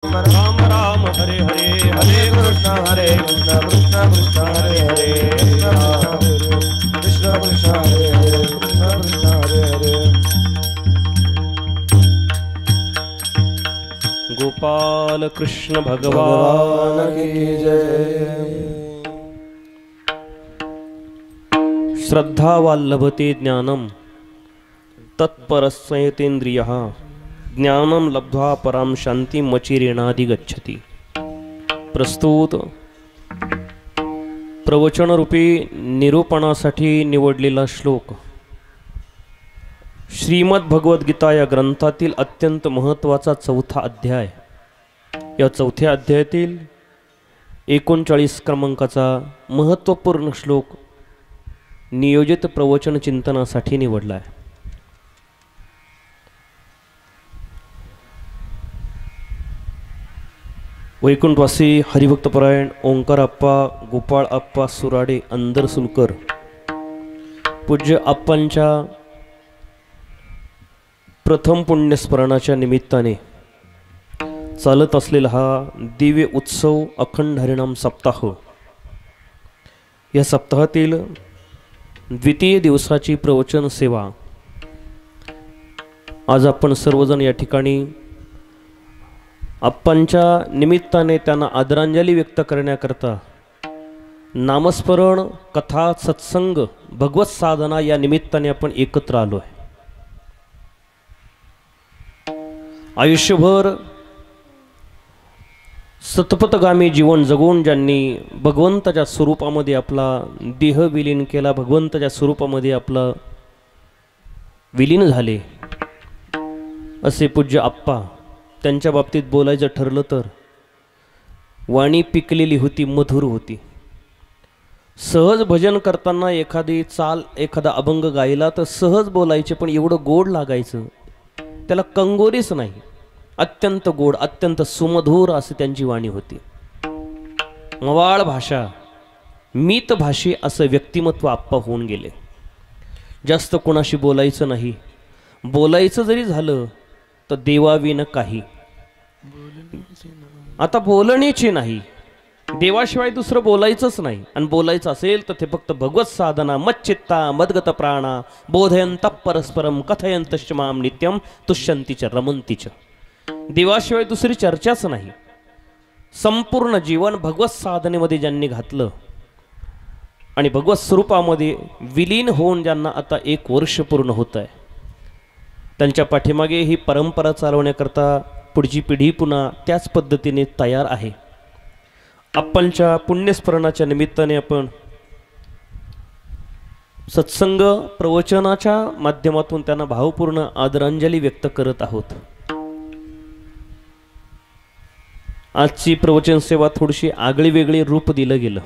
राम राम हरे हरे हरे कृष्ण कृष्ण कृष्ण हरे हरे कृष्ण कृष्ण हरे हरे कृष्ण कृष्ण हरे हरे। गोपाल कृष्ण भगवान की जय। श्रद्धा वाल्लभते ज्ञानम तत्परस्यतेन्द्रियः ज्ञानम लब्ध्वा पराम शांती मचिरेणाधि गच्छति। प्रस्तुत प्रवचन रूपी निरूपणासाठी निवडलेला श्लोक श्रीमद् भगवद्गीता या ग्रंथातील अत्यंत महत्त्वाचा चौथा अध्याय। या चौथ्या अध्यायातील 39 क्रमांकाचा महत्त्वपूर्ण श्लोक नियोजित प्रवचन चिंतनासाठी निवडला आहे। वैकुंठवासी हरिभक्तपरायण ओंकार आप्पा गोपाळ आप्पा सुराडे अंदरसुलकर पूज्य आप्पांच्या प्रथम पुण्यस्मरणाच्या निमित्ताने चालत असलेला हा दिव्य उत्सव अखंड हरिनाम सप्ताह, या सप्ताहातील द्वितीय दिवसाची प्रवचन सेवा आज आपण सर्वजण या ठिकाणी आप्पांच्या निमित्ताने त्यांना आदरांजली व्यक्त करण्याकरता नामस्मरण कथा सत्संग भगवत साधना या निमित्ताने आपण एकत्र आलो आहे। आयुष्यभर सतपथगामी जीवन जगून ज्यांनी भगवंताच्या स्वरूपामध्ये आपला देह विलीन केला, भगवंताच्या स्वरूपामध्ये आपला विलीन झाले असे पूज्य आप्पा, त्यांच्या बाबतीत बोलायचं ठरलं तर वाणी पिकलेली होती, मधुर होती। सहज भजन करताना एखादी चाल एखादा अभंग गायला तर सहज बोलायचे, पण एवढं गोड लागायचं, त्याला कंगोरीच नाही, अत्यंत गोड अत्यंत सुमधुर अशी त्यांची वाणी होती। मवाळ भाषा मीत भाषी असं व्यक्तिमत्व आप्पा होऊन गेले। जास्त कोणाशी बोलायचं नाही, बोलायचं जरी झालं तर देवाविन काही, आता बोलण्याची नाही, देवाशिवाय दुसरं बोलायचंच नाही, आणि बोलायचं असेल तर ते फक्त भगवत साधना मच्चित्ता मद्गत प्राणा बोधयंत परस्परम कथयंतश्च माम नित्यम तुष्यंतीच रमंतीच। देवाशिवाय दुसरी चर्चाच नाही। संपूर्ण जीवन भगवत साधनेमध्ये ज्यांनी घातलं आणि भगवत स्वरूपामध्ये विलीन होऊन ज्यांना आता 1 वर्ष पूर्ण होत आहे, त्यांच्या पाठीमागे ही परंपरा चालवण्याकरता पुढची पिढी पुन्हा त्याच पद्धतीने तयार आहे। आप्पांच्या पुण्यस्मरणाच्या निमित्ताने आपण सत्संग प्रवचनाच्या माध्यमातून त्यांना भावपूर्ण आदरांजली व्यक्त करत आहोत। आजची प्रवचन सेवा थोडीशी आगळी वेगळी रूप दिलं गेलं।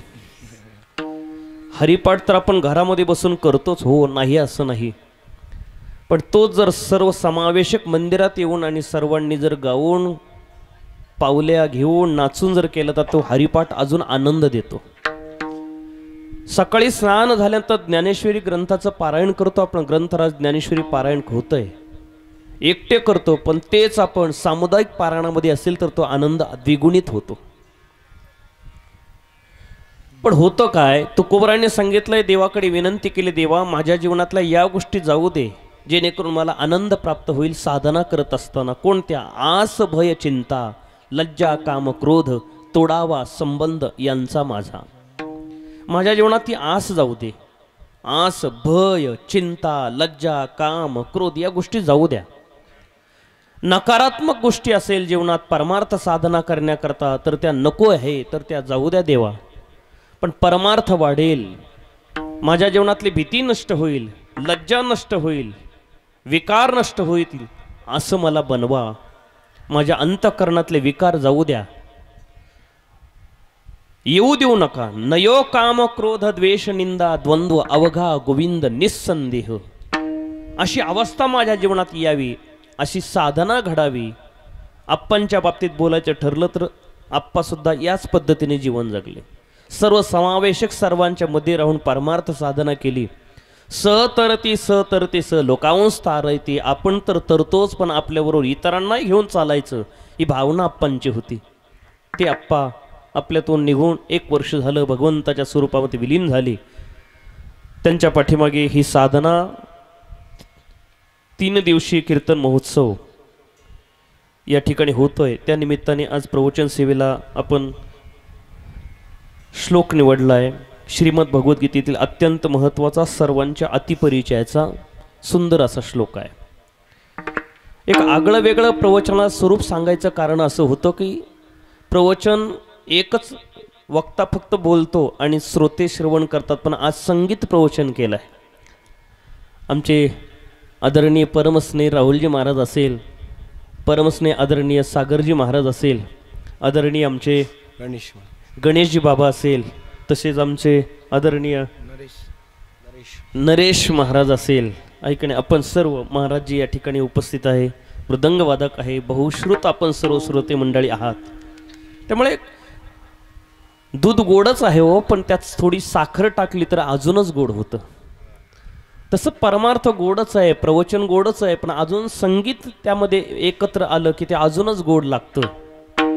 हरिपाठ तर आपण घरामध्ये बसून करतोच, हो नाही असं नाही, पण तो जर सर्व समावेशक मंदिरात येऊन आणि सर्वांनी जर गाऊन पावल्या घेऊन नाचून जर केलं तर तो हरिपाठ अजून आनंद देतो। सकाळी स्नान झाल्यानंतर ज्ञानेश्वरी ग्रंथाचं पारायण करतो आपण, ग्रंथराज ज्ञानेश्वरी पारायण होतंय, एकटे करतो, पण तेच आपण सामुदायिक पारायणामध्ये असेल तर तो आनंद द्विगुणित होतो। पण होतं काय, तुकोबराने सांगितलंय, देवाकडे विनंती केली, देवा माझ्या जीवनातल्या या गोष्टी जाऊ दे जेणेकरून मला आनंद प्राप्त होईल साधना करत असताना। कोणत्या? आस भय चिंता लज्जा काम क्रोध तोडावा संबंध यांचा माझा। माझ्या जीवनात ती आस जाऊ दे, आस भय चिंता लज्जा काम क्रोध या गोष्टी जाऊ द्या। नकारात्मक गोष्टी असेल जीवनात परमार्थ साधना करण्याकरता तर त्या नको आहे, तर त्या जाऊ द्या देवा, पण परमार्थ वाढेल, माझ्या जीवनातली भीती नष्ट होईल, लज्जा नष्ट होईल, विकार नष्ट होईल असं मला बनवा। माझ्या अंतःकरणातले विकार जाऊ द्या, येऊ देऊ नका। नयो काम क्रोध द्वेष निंदा द्वंद्व अवघा गोविंद निस्संदेह, अशी अवस्था माझ्या जीवनात यावी, अशी साधना घडावी। आप्पांच्या बाबतीत बोलायचं ठरलं तर आप्पा सुद्धा याच पद्धतीने जीवन जगले, सर्व समावेशक सर्वांच्या मध्ये राहून परमार्थ साधना केली। तरती स लोकांस तारयती. आपण तर तरतोच, पण आपल्याबरोबर इतरांनाही घेऊन चालायचं, ही भावना आप्पांची होती. ते आप्पा आपल्यातून निघून 1 वर्ष झालं भगवंताच्या स्वरूपामध्ये विलीन झाले. त्यांच्या पाठीमागे ही साधना 3 दिवसीय कीर्तन महोत्सव या ठिकाणी होतोय. त्या निमित्ताने आज प्रवचन सेवेला आपण श्लोक निवडला आहे. श्रीमद भगवद्गीतेतील अत्यंत महत्त्वाचा, सर्वांच्या अतिपरिचयाचा सुंदर असा श्लोक आहे. एक आगळं वेगळं प्रवचनाला स्वरूप सांगायचं कारण असं होतं की प्रवचन एकच वक्ता फक्त बोलतो आणि श्रोते श्रवण करतात, पण आज संगीत प्रवचन केलं आहे. आमचे आदरणीय परमस्नेह राहुलजी महाराज असेल, परमस्नेह आदरणीय सागरजी महाराज असेल, आदरणीय आमचे गणेशजी बाबा असेल, तसेच आमचे आदरणीय नरेश महाराज असेल, ऐकणे आपण सर्व महाराजजी या ठिकाणी उपस्थित आहे. मृदंगवादक आहे, बहुश्रुत आपण सर्व श्रोते मंडळी आहात. त्यामुळे दूध गोडच आहे हो, पण त्यात थोडी साखर टाकली तर अजूनच गोड होतं. तसं परमार्थ गोडच आहे, प्रवचन गोडच आहे, पण अजून संगीत त्यामध्ये एकत्र आलं की ते अजूनच गोड लागतं.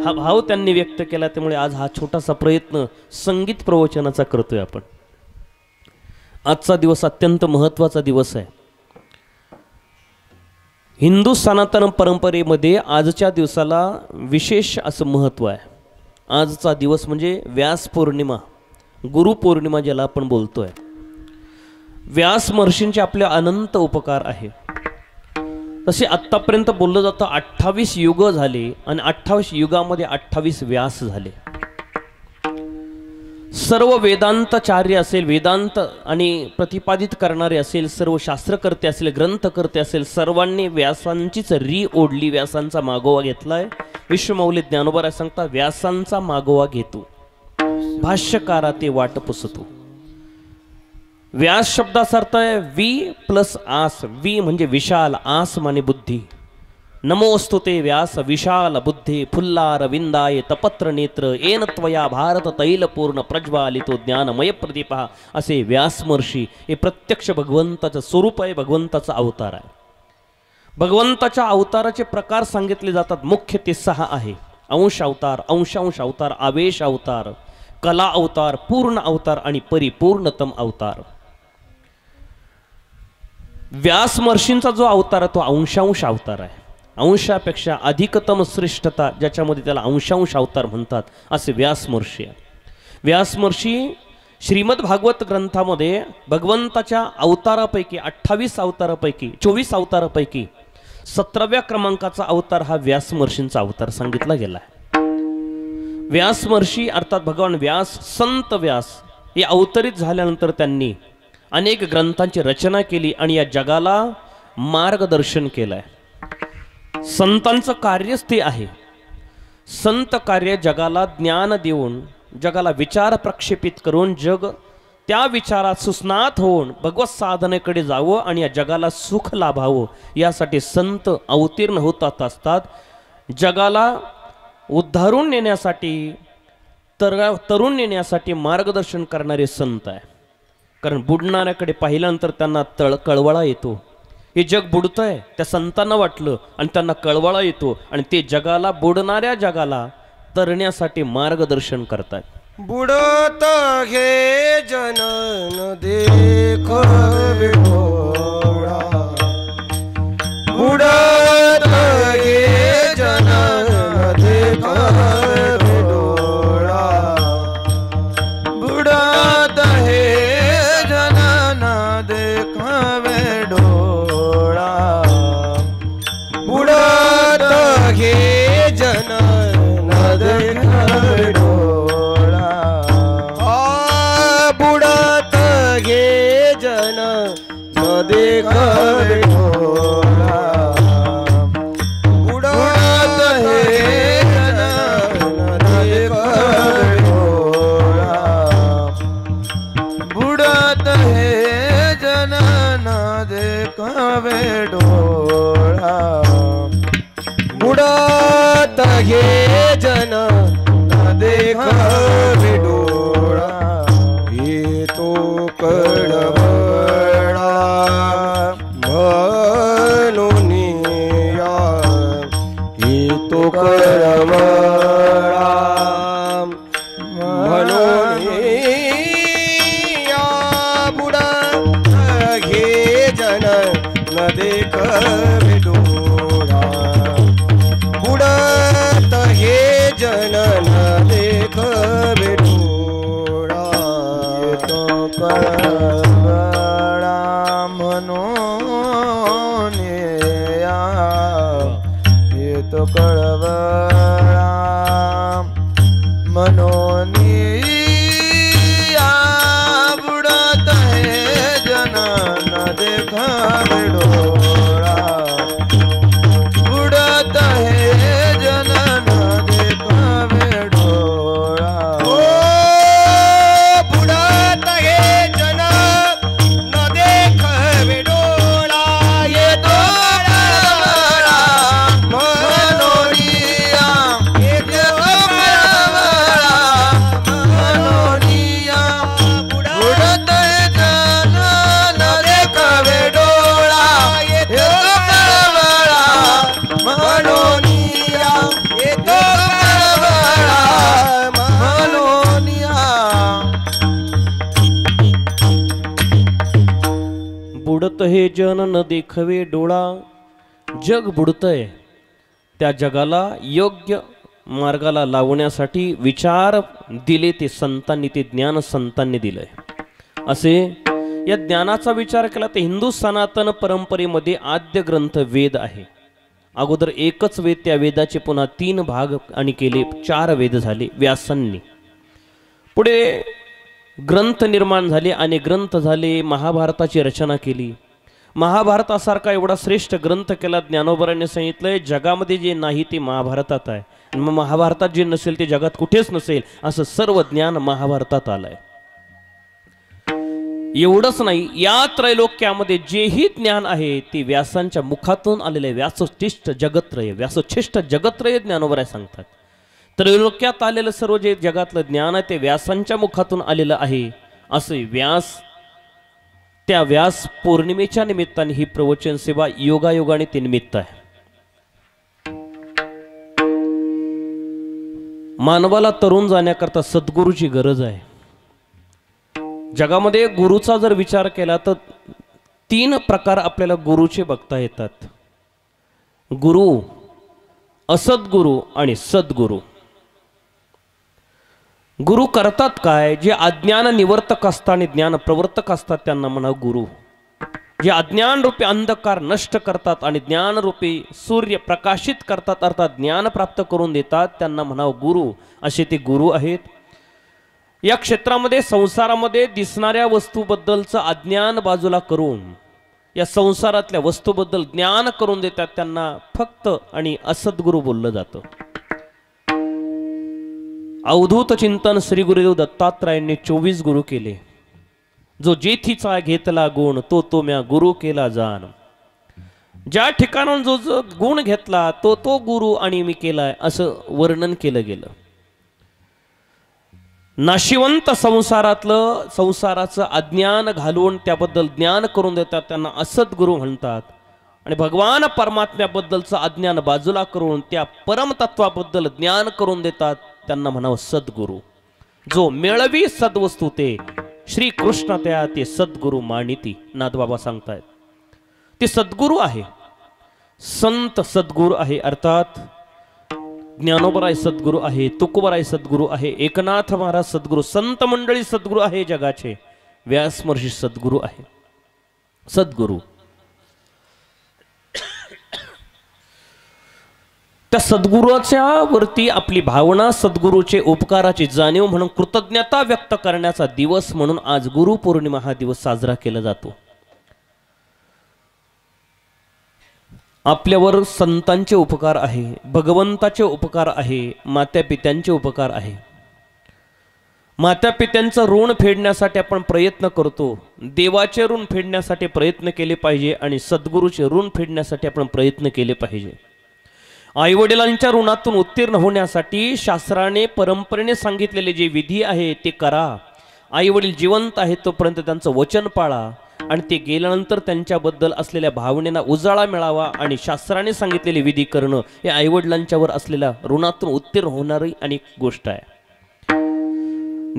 हा भाव त्यांनी व्यक्त केला. त्यामुळे आज हा छोटासा प्रयत्न संगीत प्रवचनाचा करतोय आपण. आजचा दिवस अत्यंत महत्त्वाचा दिवस आहे. हिंदू सनातन परंपरेमध्ये आजच्या दिवसाला विशेष असं महत्त्व आहे. आजचा दिवस म्हणजे व्यास पौर्णिमा, गुरुपौर्णिमा ज्याला आपण बोलतोय. व्यास महर्षींचे आपले अनंत उपकार आहे. तसे आत्तापर्यंत बोललं जातं 28 युग झाले आणि 28 युगामध्ये 28 व्यास झाले. सर्व वेदांताचार्य असेल, वेदांत आणि प्रतिपादित करणारे असेल, सर्व शास्त्रकर्ते असेल, ग्रंथकर्ते असेल, सर्वांनी व्यासांचीच री ओढली, व्यासांचा मागोवा घेतलाय. विश्वमौली ज्ञानोबा सांगतात व्यासांचा मागोवा घेतो, भाष्यकारा ते वाट पुसतो. व्यास शब्दाचा अर्थ आहे वी प्लस आस. वी म्हणजे विशाल, आस माने बुद्धी. नमोस्तु ते व्यास विशाल बुद्धे फुल्लार विंदाय तपत्र नेत्र येन त्वया भारत तैलपूर्ण प्रज्वालितो ज्ञानमय प्रदीपा. असे व्यास महर्षी हे प्रत्यक्ष भगवंताचं स्वरूप आहे, भगवंताचा अवतार आहे. भगवंताच्या अवताराचे प्रकार सांगितले जातात. मुख्य ते 6 आहे. अंश अवतार, अंशांश अवतार, आवेश अवतार, कला अवतार, पूर्ण अवतार आणि परिपूर्णतम अवतार. व्यास महर्षींचा जो अवतार आहे तो अंशांश अवतार आहे. अंशापेक्षा अधिकतम श्रेष्ठता ज्याच्यामध्ये त्याला अंशांश अवतार म्हणतात, असे व्यास महर्षी आहे. व्यास महर्षी श्रीमद भागवत ग्रंथामध्ये भगवंताच्या अवतारापैकी 28 अवतारापैकी 24 अवतारापैकी 17व्या क्रमांकाचा अवतार हा व्यास महर्षींचा अवतार सांगितला गेला आहे. व्यास महर्षी अर्थात भगवान व्यास, संत व्यास हे अवतरित झाल्यानंतर त्यांनी अनेक ग्रंथांची रचना केली आणि या जगाला मार्गदर्शन केलं आहे. संतांचं कार्यच ते आहे. संत कार्य जगाला ज्ञान देऊन, जगाला विचार प्रक्षेपित करून, जग त्या विचारात सुस्नात होऊन भगवत साधनेकडे जावं आणि या जगाला सुख लाभावं, यासाठी संत अवतीर्ण होतात असतात. जगाला उद्धारून नेण्यासाठी, तरुण नेण्यासाठी मार्गदर्शन करणारे संत आहे. कारण बुडणाऱ्याकडे पाहिल्यानंतर त्यांना कळवळा येतो. हे जग बुडतंय त्या संतांना वाटलं आणि त्यांना कळवळा येतो आणि ते जगाला, बुडणाऱ्या जगाला तरण्यासाठी मार्गदर्शन करतात. बुडत हे जनन देख विठोळा, बुडत हे जनन देख विठोळा, बुडत हे जनन देख विठोळा, बुडत हे जनन देख विठोळा, बुडत हे जन न देख विठोळा, बुडत हे जन न देख विठोळा, बुडत हे जन न देख विठोळा, बुडत हे जन न देख विठोळा. येतो कडवळा देख बेडोळा येतो कळवळा म्हणून या येतो कळवळा म्हणून या बुडत हे जन न देख बेडोळा बुडत हे जन न देख बेडोळा ओ बुडत हे जन न देख बेडोळा येतो कळवळा म्हणून या येतो कळवळा म्हणून या बुडत हे जन न देख बेडोळा येतो कळवळा म्हणून या येतो कळवळा म्हणून या बुडत हे जन न देखवे डोळा जग बुडतंय त्या जगाला योग्य मार्गाला लावण्यासाठी विचार दिले ते संतांनी ते ज्ञान संतांनी दिलंय असे या ज्ञानाचा विचार केला तर हिंदू सनातन परंपरेमध्ये आद्य ग्रंथ वेद आहे अगोदर एकच वेद त्या वेदाचे पुन्हा 3 भाग आणि केले 4 वेद झाले व्यासांनी पुढे ग्रंथ निर्माण झाले आणि ग्रंथ झाले महाभारताची रचना केली महाभारतासारखा एवढा श्रेष्ठ ग्रंथ केला ज्ञानोबरांनी सांगितलंय जगामध्ये जे नाही ते महाभारतात आहे आणि मग महाभारतात जे नसेल ते जगात कुठेच नसेल असं सर्व ज्ञान महाभारतात आलंय एवढंच नाही या त्रैलोक्यामध्ये जेही ज्ञान आहे ते व्यासांच्या मुखातून आलेले व्यासोच्छिष्ट जगत्रय ज्ञानोबराय सांगतात त्रैलोक्यात आलेलं सर्व जे जगातलं ज्ञान आहे ते व्यासांच्या मुखातून आलेलं आहे असे व्यास त्या व्यास पौर्णिमेच्या निमित्ताने ही प्रवचन सेवा योगायोगाने ते निमित्त आहे मानवाला तरुण जाण्याकरता सद्गुरूची गरज आहे जगामध्ये गुरुचा जर विचार केला तर 3 प्रकार आपल्याला गुरुचे बघता येतात गुरु असद्गुरु आणि सद्गुरु गुरु करतात काय जे अज्ञान निवर्तक असतात आणि ज्ञान प्रवर्तक असतात त्यांना म्हणा गुरु जे अज्ञान रूपी अंधकार नष्ट करतात आणि ज्ञान रूपी सूर्य प्रकाशित करतात अर्थात ज्ञान प्राप्त करून देतात त्यांना म्हणावं गुरु असे ते गुरु आहेत या क्षेत्रामध्ये संसारामध्ये दिसणाऱ्या वस्तूबद्दलचं अज्ञान बाजूला करून या संसारातल्या वस्तूबद्दल ज्ञान करून देतात त्यांना फक्त आणि असद्गुरु बोललं जातं अवधूत चिंतन श्री गुरुदेव दत्तात्रयांनी 24 गुरु केले जो जेथीचा घेतला गुण तो म्या गुरु केला जाण ज्या ठिकाणाहून जो गुण घेतला तो गुरु आणि मी केलाय असं वर्णन केलं गेलं नाशिवंत संसाराचं अज्ञान घालवून त्याबद्दल ज्ञान करून देतात त्यांना असद्गुरु म्हणतात आणि भगवान परमात्म्याबद्दलचं अज्ञान बाजूला करून त्या परमतत्वाबद्दल ज्ञान करून देतात त्यांना म्हणावं सद्गुरु जो मेळवी सद्वस्तू ते श्री कृष्ण त्या ते सद्गुरु मानिती नाथबाबा सांगतायत ते सद्गुरु आहे संत सद्गुरु आहे अर्थात ज्ञानोबराय सद्गुरु आहे तुकोबराय सद्गुरु आहे एकनाथ महाराज सद्गुरु संत मंडळी सद्गुरु आहे जगाचे व्यास महर्षी सद्गुरु आहे सद्गुरु त्या सद्गुरूच्या वरती आपली भावना सद्गुरूचे उपकाराची जाणीव म्हणून कृतज्ञता व्यक्त करण्याचा दिवस म्हणून आज गुरु पौर्णिमा हा दिवस साजरा केला जातो आपल्यावर संतांचे उपकार आहे भगवंताचे उपकार आहे मात्या पित्यांचे उपकार आहे मात्या पित्यांचं ऋण फेडण्यासाठी आपण प्रयत्न करतो देवाचे ऋण फेडण्यासाठी प्रयत्न केले पाहिजे आणि सद्गुरूचे ऋण फेडण्यासाठी आपण प्रयत्न केले पाहिजे आईवडिलांच्या ऋणातून उत्तीर्ण होण्यासाठी शास्त्राने परंपरेने सांगितलेले जे विधी आहे ते करा आईवडील जिवंत आहेत तोपर्यंत त्यांचं वचन पाळा आणि ते गेल्यानंतर त्यांच्याबद्दल असलेल्या भावनेला उजाळा मिळावा आणि शास्त्राने सांगितलेले विधी करणं हे आईवडिलांच्यावर असलेल्या ऋणातून उत्तीर्ण होणारी अनेक गोष्ट आहे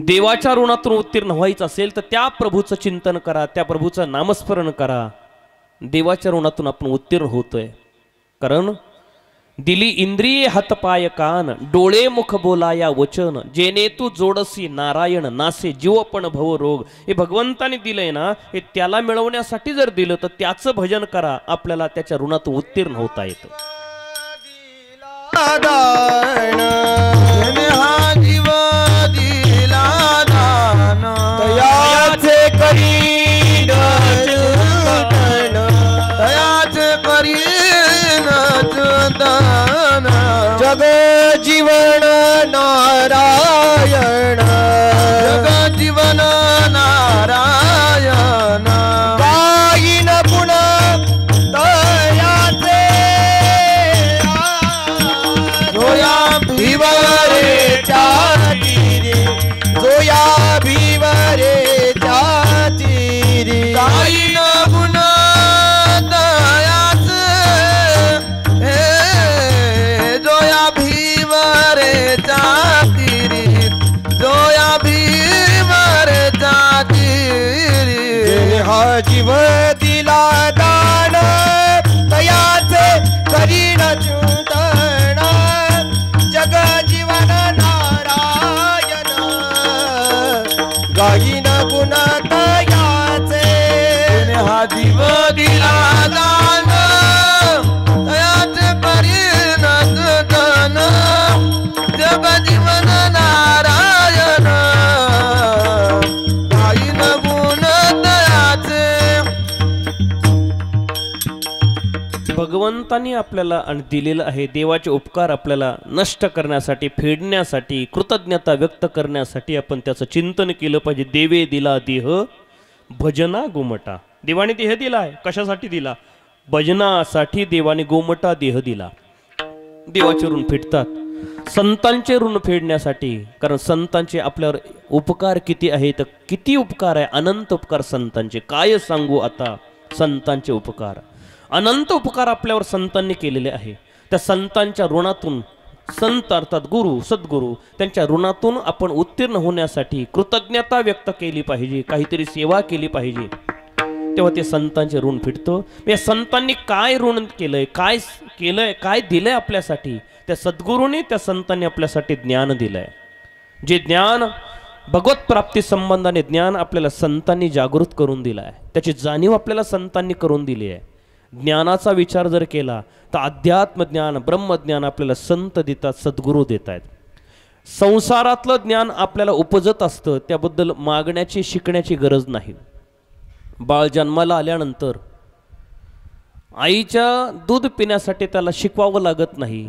देवाच्या ऋणातून उत्तीर्ण व्हायचं असेल तर त्या प्रभूचं चिंतन करा त्या प्रभूचं नामस्मरण करा देवाच्या ऋणातून आपण उत्तीर्ण होतोय कारण दिली इंद्रिये हातपाय कान डोळे मुख बोलाया वचन जेने तू जोडसी नारायण नासे जीवपण भव रोग. हे भगवंताने दिलंय ना, हे त्याला मिळवण्यासाठी जर दिलं तर त्याचं भजन करा, आपल्याला त्याच्या ऋणातून उत्तीर्ण होता येतं. दान हा जीव दिला दान तयाचे करीन चिंतन तयाचे करीन चिंतन जग जीवन नारायण जग जीवन नारायण गायीन गुण तयाचे जोया भिवरेच्या तीरी जोया भिवरेच्या तीरी गायीन गुण दयाचे हे जोया भीमरे जातीरी जोया भीमरे जातीरी हा जीव दिला दान तयाचे करीन चिंतन जग जीवन नारायण गायीन गुण तयाचे हा जीव दिला दान तयाचे करीन चिंतन जग जीवन नारायण गायीन गुण दयाचे. भगवंतानी आपल्याला आणि दिलेलं आहे. देवाचे उपकार आपल्याला नष्ट करण्यासाठी, फेडण्यासाठी, कृतज्ञता व्यक्त करण्यासाठी आपण त्याचं चिंतन केलं पाहिजे. देवे दिला देह भजना गोमटा. देवाने देह दिला आहे, कशासाठी दिला? भजनासाठी देवाने गोमटा देह दिला. देवाचे ऋण फेडतात, संतांचे ऋण फेडण्यासाठी. कारण संतांचे आपल्यावर उपकार किती आहे, तर किती उपकार आहे, अनंत उपकार संतांचे. काय सांगू आता संतांचे उपकार, अनंत उपकार आपल्यावर संतांनी केलेले आहे. त्या संतांच्या ऋणातून, संत अर्थात गुरु सद्गुरू, त्यांच्या ऋणातून आपण उत्तीर्ण होण्यासाठी कृतज्ञता व्यक्त केली पाहिजे, काहीतरी सेवा केली पाहिजे, तेव्हा ते संतांचे ऋण फिटतं. या संतांनी काय ऋण केलंय, काय केलंय, काय दिलंय आपल्यासाठी? त्या सद्गुरूने, त्या संतांनी आपल्यासाठी ज्ञान दिलंय. जे ज्ञान भगवत प्राप्ती संबंधाने ज्ञान आपल्याला संतांनी जागृत करून दिलं आहे, त्याची जाणीव आपल्याला संतांनी करून दिली आहे. ज्ञानाचा विचार जर केला तर अध्यात्म ज्ञान, ब्रह्मज्ञान आपल्याला संत देतात, सद्गुरू देत आहेत. संसारातलं ज्ञान आपल्याला उपजत असतं, त्याबद्दल मागण्याची, शिकण्याची गरज नाही. बाळ जन्माला आल्यानंतर आईच्या दूध पिण्यासाठी त्याला शिकवावं लागत नाही.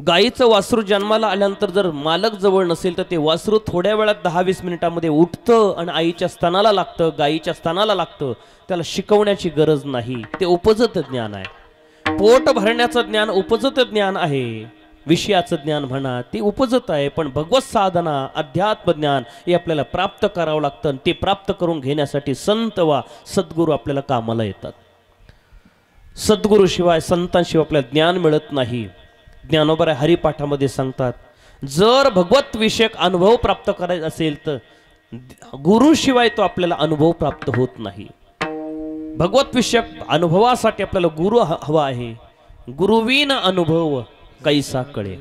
गाईचं वासरू जन्माला आल्यानंतर जर मालक जवळ नसेल तर ते वासरू थोड्या वेळात 10-20 मिनिटांमध्ये उठतं आणि आईच्या स्तनाला लागतं, गाईच्या स्तनाला लागतं. त्याला शिकवण्याची गरज नाही, ते उपजत ज्ञान आहे. पोट भरण्याचं ज्ञान उपजत ज्ञान आहे, विषयाचं ज्ञान म्हणा ते उपजत आहे. पण भगवत साधना, अध्यात्म ज्ञान हे आपल्याला प्राप्त करावं लागतं. ते प्राप्त करून घेण्यासाठी संत वा सद्गुरू आपल्याला कामाला येतात. सद्गुरूशिवाय, संतांशिवाय आपल्याला ज्ञान मिळत नाही. ज्ञानोबा हरिपाठामध्ये सांगतात, जर भगवत विषयक अनुभव प्राप्त करायचा असेल तर गुरुशिवाय तो आपल्याला अनुभव प्राप्त होत नाही. भगवत विषयक अनुभवासाठी आपल्याला गुरु हवा आहे. गुरुविन अनुभव कैसा कळे.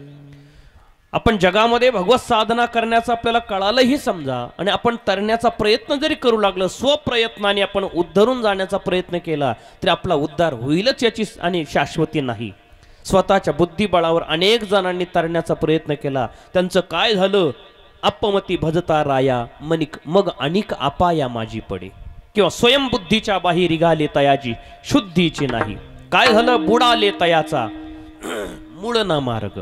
आपण जगामध्ये भगवत साधना करण्याचं आपल्याला कळालंही समजा, आणि आपण तरण्याचा प्रयत्न जरी करू लागलो, स्वप्रयत्नाने आपण उद्धरून जाण्याचा प्रयत्न केला तरी आपला उद्धार होईलच याची आणि शाश्वती नाही. स्वतःच्या बुद्धिबळावर अनेक जणांनी तरण्याचा प्रयत्न केला, त्यांचं काय झालं? अपमती भजता राया मनिक मग अनिक आपाया माझी पडे. किंवा स्वयंबुद्धीच्या बाही रिघाले तयाची शुद्धीची नाही. काय झालं? बुडाले तयाचा मूळ ना मार्ग.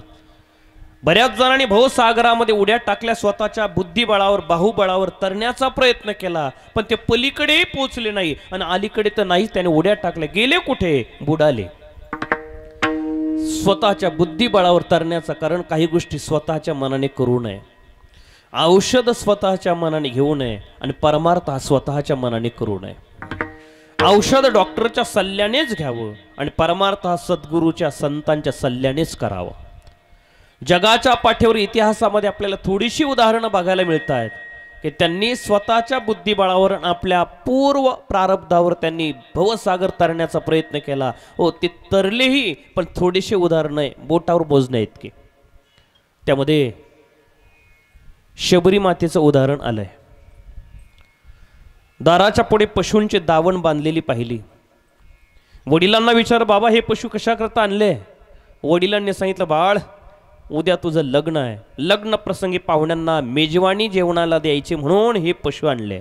बऱ्याच जणांनी भवसागरामध्ये उड्या टाकल्या, स्वतःच्या बुद्धिबळावर, बाहुबळावर तरण्याचा प्रयत्न केला, पण ते पलीकडे पोचले नाही आणि अलीकडे तर नाहीच. त्याने उड्या टाकल्या, गेले कुठे? बुडाले. स्वतःच्या बुद्धिबळावर तरण्याचा, कारण काही गोष्टी स्वतःच्या मनाने करू नये. औषध स्वतःच्या मनाने घेऊ नये आणि परमार्थ हा स्वतःच्या मनाने करू नये. औषध डॉक्टरच्या सल्ल्यानेच घ्यावं आणि परमार्थ हा सद्गुरूच्या, संतांच्या सल्ल्यानेच करावा. जगाच्या पाठीवर इतिहासामध्ये आपल्याला थोडीशी उदाहरणं बघायला मिळत आहेत की त्यांनी स्वतःच्या बुद्धिबळावर आपल्या पूर्व प्रारब्धावर त्यांनी भवसागर तरण्याचा प्रयत्न केला. हो, ते तरलेही, पण थोडीशी उदाहरणं आहे बोटावर मोजण्या इतकी. त्यामध्ये शबरी मातेचं उदाहरण आलंय. दाराच्या पुढे पशूंचे दावण बांधलेली पाहिली. वडिलांना विचार, बाबा हे पशु कशा करता आणले? वडिलांनी सांगितलं, बाळ उद्या तुझं लग्न आहे, लग्न प्रसंगी पाहुण्यांना मेजवानी जेवणाला द्यायचे म्हणून हे पशु आणले.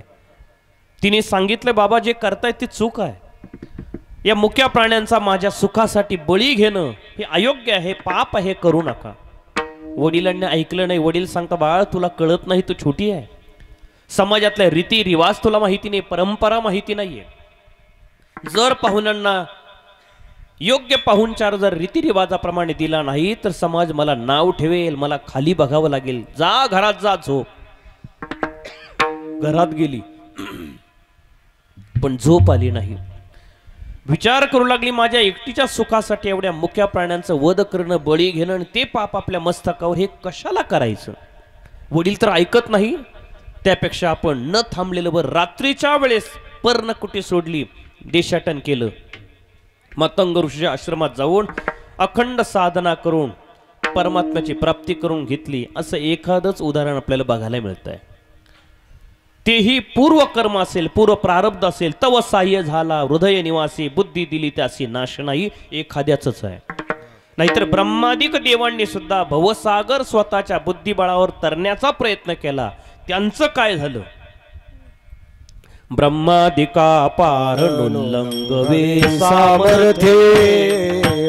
तिने सांगितलं, बाबा जे करताय ते चूक आहे. या मुक्या प्राण्यांचा माझ्या सुखासाठी बळी घेणं हे अयोग्य आहे, पाप आहे, करू नका. वडिलांनी ऐकलं नाही. वडील सांगता, बाळ तुला कळत नाही, तू छोटी आहे, समाजातल्या रीती रिवाज तुला माहिती नाही, परंपरा माहिती नाहीये. जर पाहुण्यांना योग्य पाहुणचार जर रीतिरिवाजाप्रमाणे दिला नाही तर समाज मला नाव ठेवेल, मला खाली बघावं लागेल. जा घरात जा, झोप. घरात गेली पण झोप आली नाही. विचार करू लागली, माझ्या एकटीच्या सुखासाठी एवढ्या मुक्या प्राण्यांचं वध करणं, बळी घेणं आणि ते पाप आपल्या मस्तकावर, हे कशाला करायचं? वडील तर ऐकत नाही. त्यापेक्षा आपण न थांबलेलं बरं. रात्रीच्या वेळेस पर्णकुटी सोडली, देशाटन केलं. मतंग ऋषीच्या आश्रमात जाऊन अखंड साधना करून परमात्म्याची प्राप्ती करून घेतली. असं एखादंच उदाहरण आपल्याला बघायला मिळतंय. तेही पूर्व कर्म असेल, पूर्व प्रारब्ध असेल. तव साह्य झाला हृदय निवासी, बुद्धी दिली त्यासी नाश नाही, एखाद्याच आहे. नाहीतर ब्रह्मादिक देवांनी सुद्धा भवसागर स्वतःच्या बुद्धिबळावर तरण्याचा प्रयत्न केला. त्यांचं काय झालं? ब्रह्मादिका पार नुल्लंघवे सामर्थ्ये,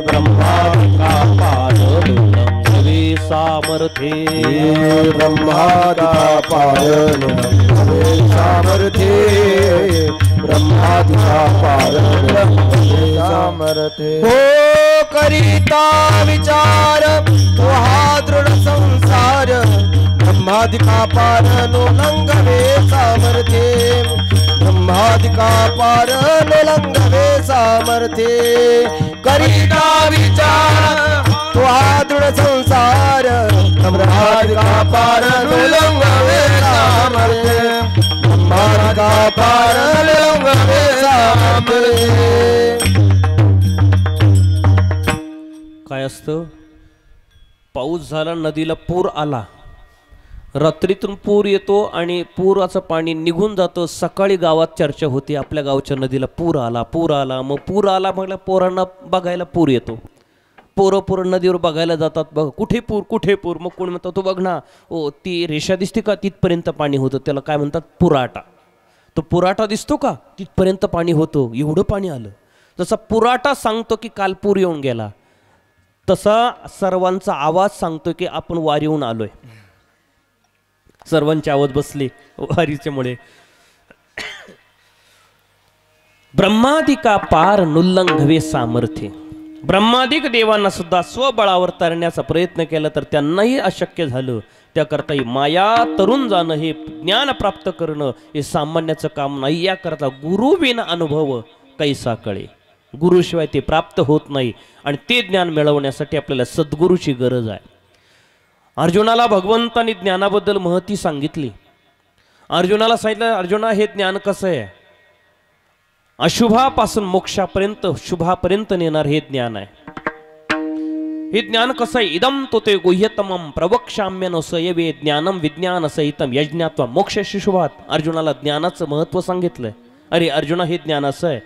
ब्रह्मादिका पार नुल्लंघवे सामर्थ्ये, ब्रह्मादिका पार नुल्लंघवे सामर्थ्ये, ब्रह्मादिका पार नुल्लंघवे सामर्थ्ये. हो करिता विचार तो हा दृढ संसार, ब्रह्मादिका पार नुल्लंघवे सामर्थ्ये, ब्रह्मादिका पार नुल्लंघवे सामर्थ्ये. करिता विचार तो हा दृढ संसार, ब्रह्मादिका पार नुल्लंघवे सामर्थ्ये, ब्रह्मादिका पार नुल्लंघवे सामर्थ्ये. काय असतं? पाऊस झाला, नदीला पूर आला, रात्रीतून पूर येतो आणि पुराचं पाणी निघून जातं. सकाळी गावात चर्चा होती, आपल्या गावच्या नदीला पूर आला, पूर आला. मग पूर आला म्हटलं, पोरांना बघायला पूर येतो. पोरं नदीवर बघायला जातात, बघ कुठे पूर, कुठे पूर. मग कोण म्हणतात, तो बघ ना, ओ ती रेषा दिसते का, तिथपर्यंत पाणी होतं, त्याला काय म्हणतात, पुराटा. तो पुराटा दिसतो का, तिथपर्यंत पाणी होतं, एवढं पाणी आलं. जसा पुराटा सांगतो की काल पूर येऊन गेला, तसा सर्वांचा आवाज सांगतो की आपण वारीहून आलोय. सर्वांचे आवाज बसले वारीच्या मुळे. ब्रह्मादिका पार नुल्लंघवे सामर्थ्य. ब्रह्मादिक देवांना सुद्धा स्वबळावर तरण्याचा प्रयत्न केला तर त्यांनाही अशक्य झालं. त्याकरता माया तरुण जाणं, हे ज्ञान प्राप्त करणं हे सामान्याचं काम नाही. याकरता गुरुविना अनुभव कैसा कळे. गुरुशिवाय ते प्राप्त होत नाही आणि ते ज्ञान मिळवण्यासाठी आपल्याला सद्गुरूची गरज आहे. अर्जुनाला भगवंतांनी ज्ञानाबद्दल महती सांगितली. अर्जुनाला सांगितलं, अर्जुना हे ज्ञान कसं आहे? अशुभापासून मोक्षापर्यंत शुभापर्यंत नेणार हे ज्ञान आहे. हे ज्ञान कसं आहे? इदम तो ते गुह्यतमम प्रवक्ष्याम्यन सयवे ज्ञानम विज्ञान सहितम यज्ञात्वा मोक्ष शुभात. अर्जुनाला ज्ञानाचं महत्व सांगितलंय. अरे अर्जुना, हे ज्ञान असं आहे,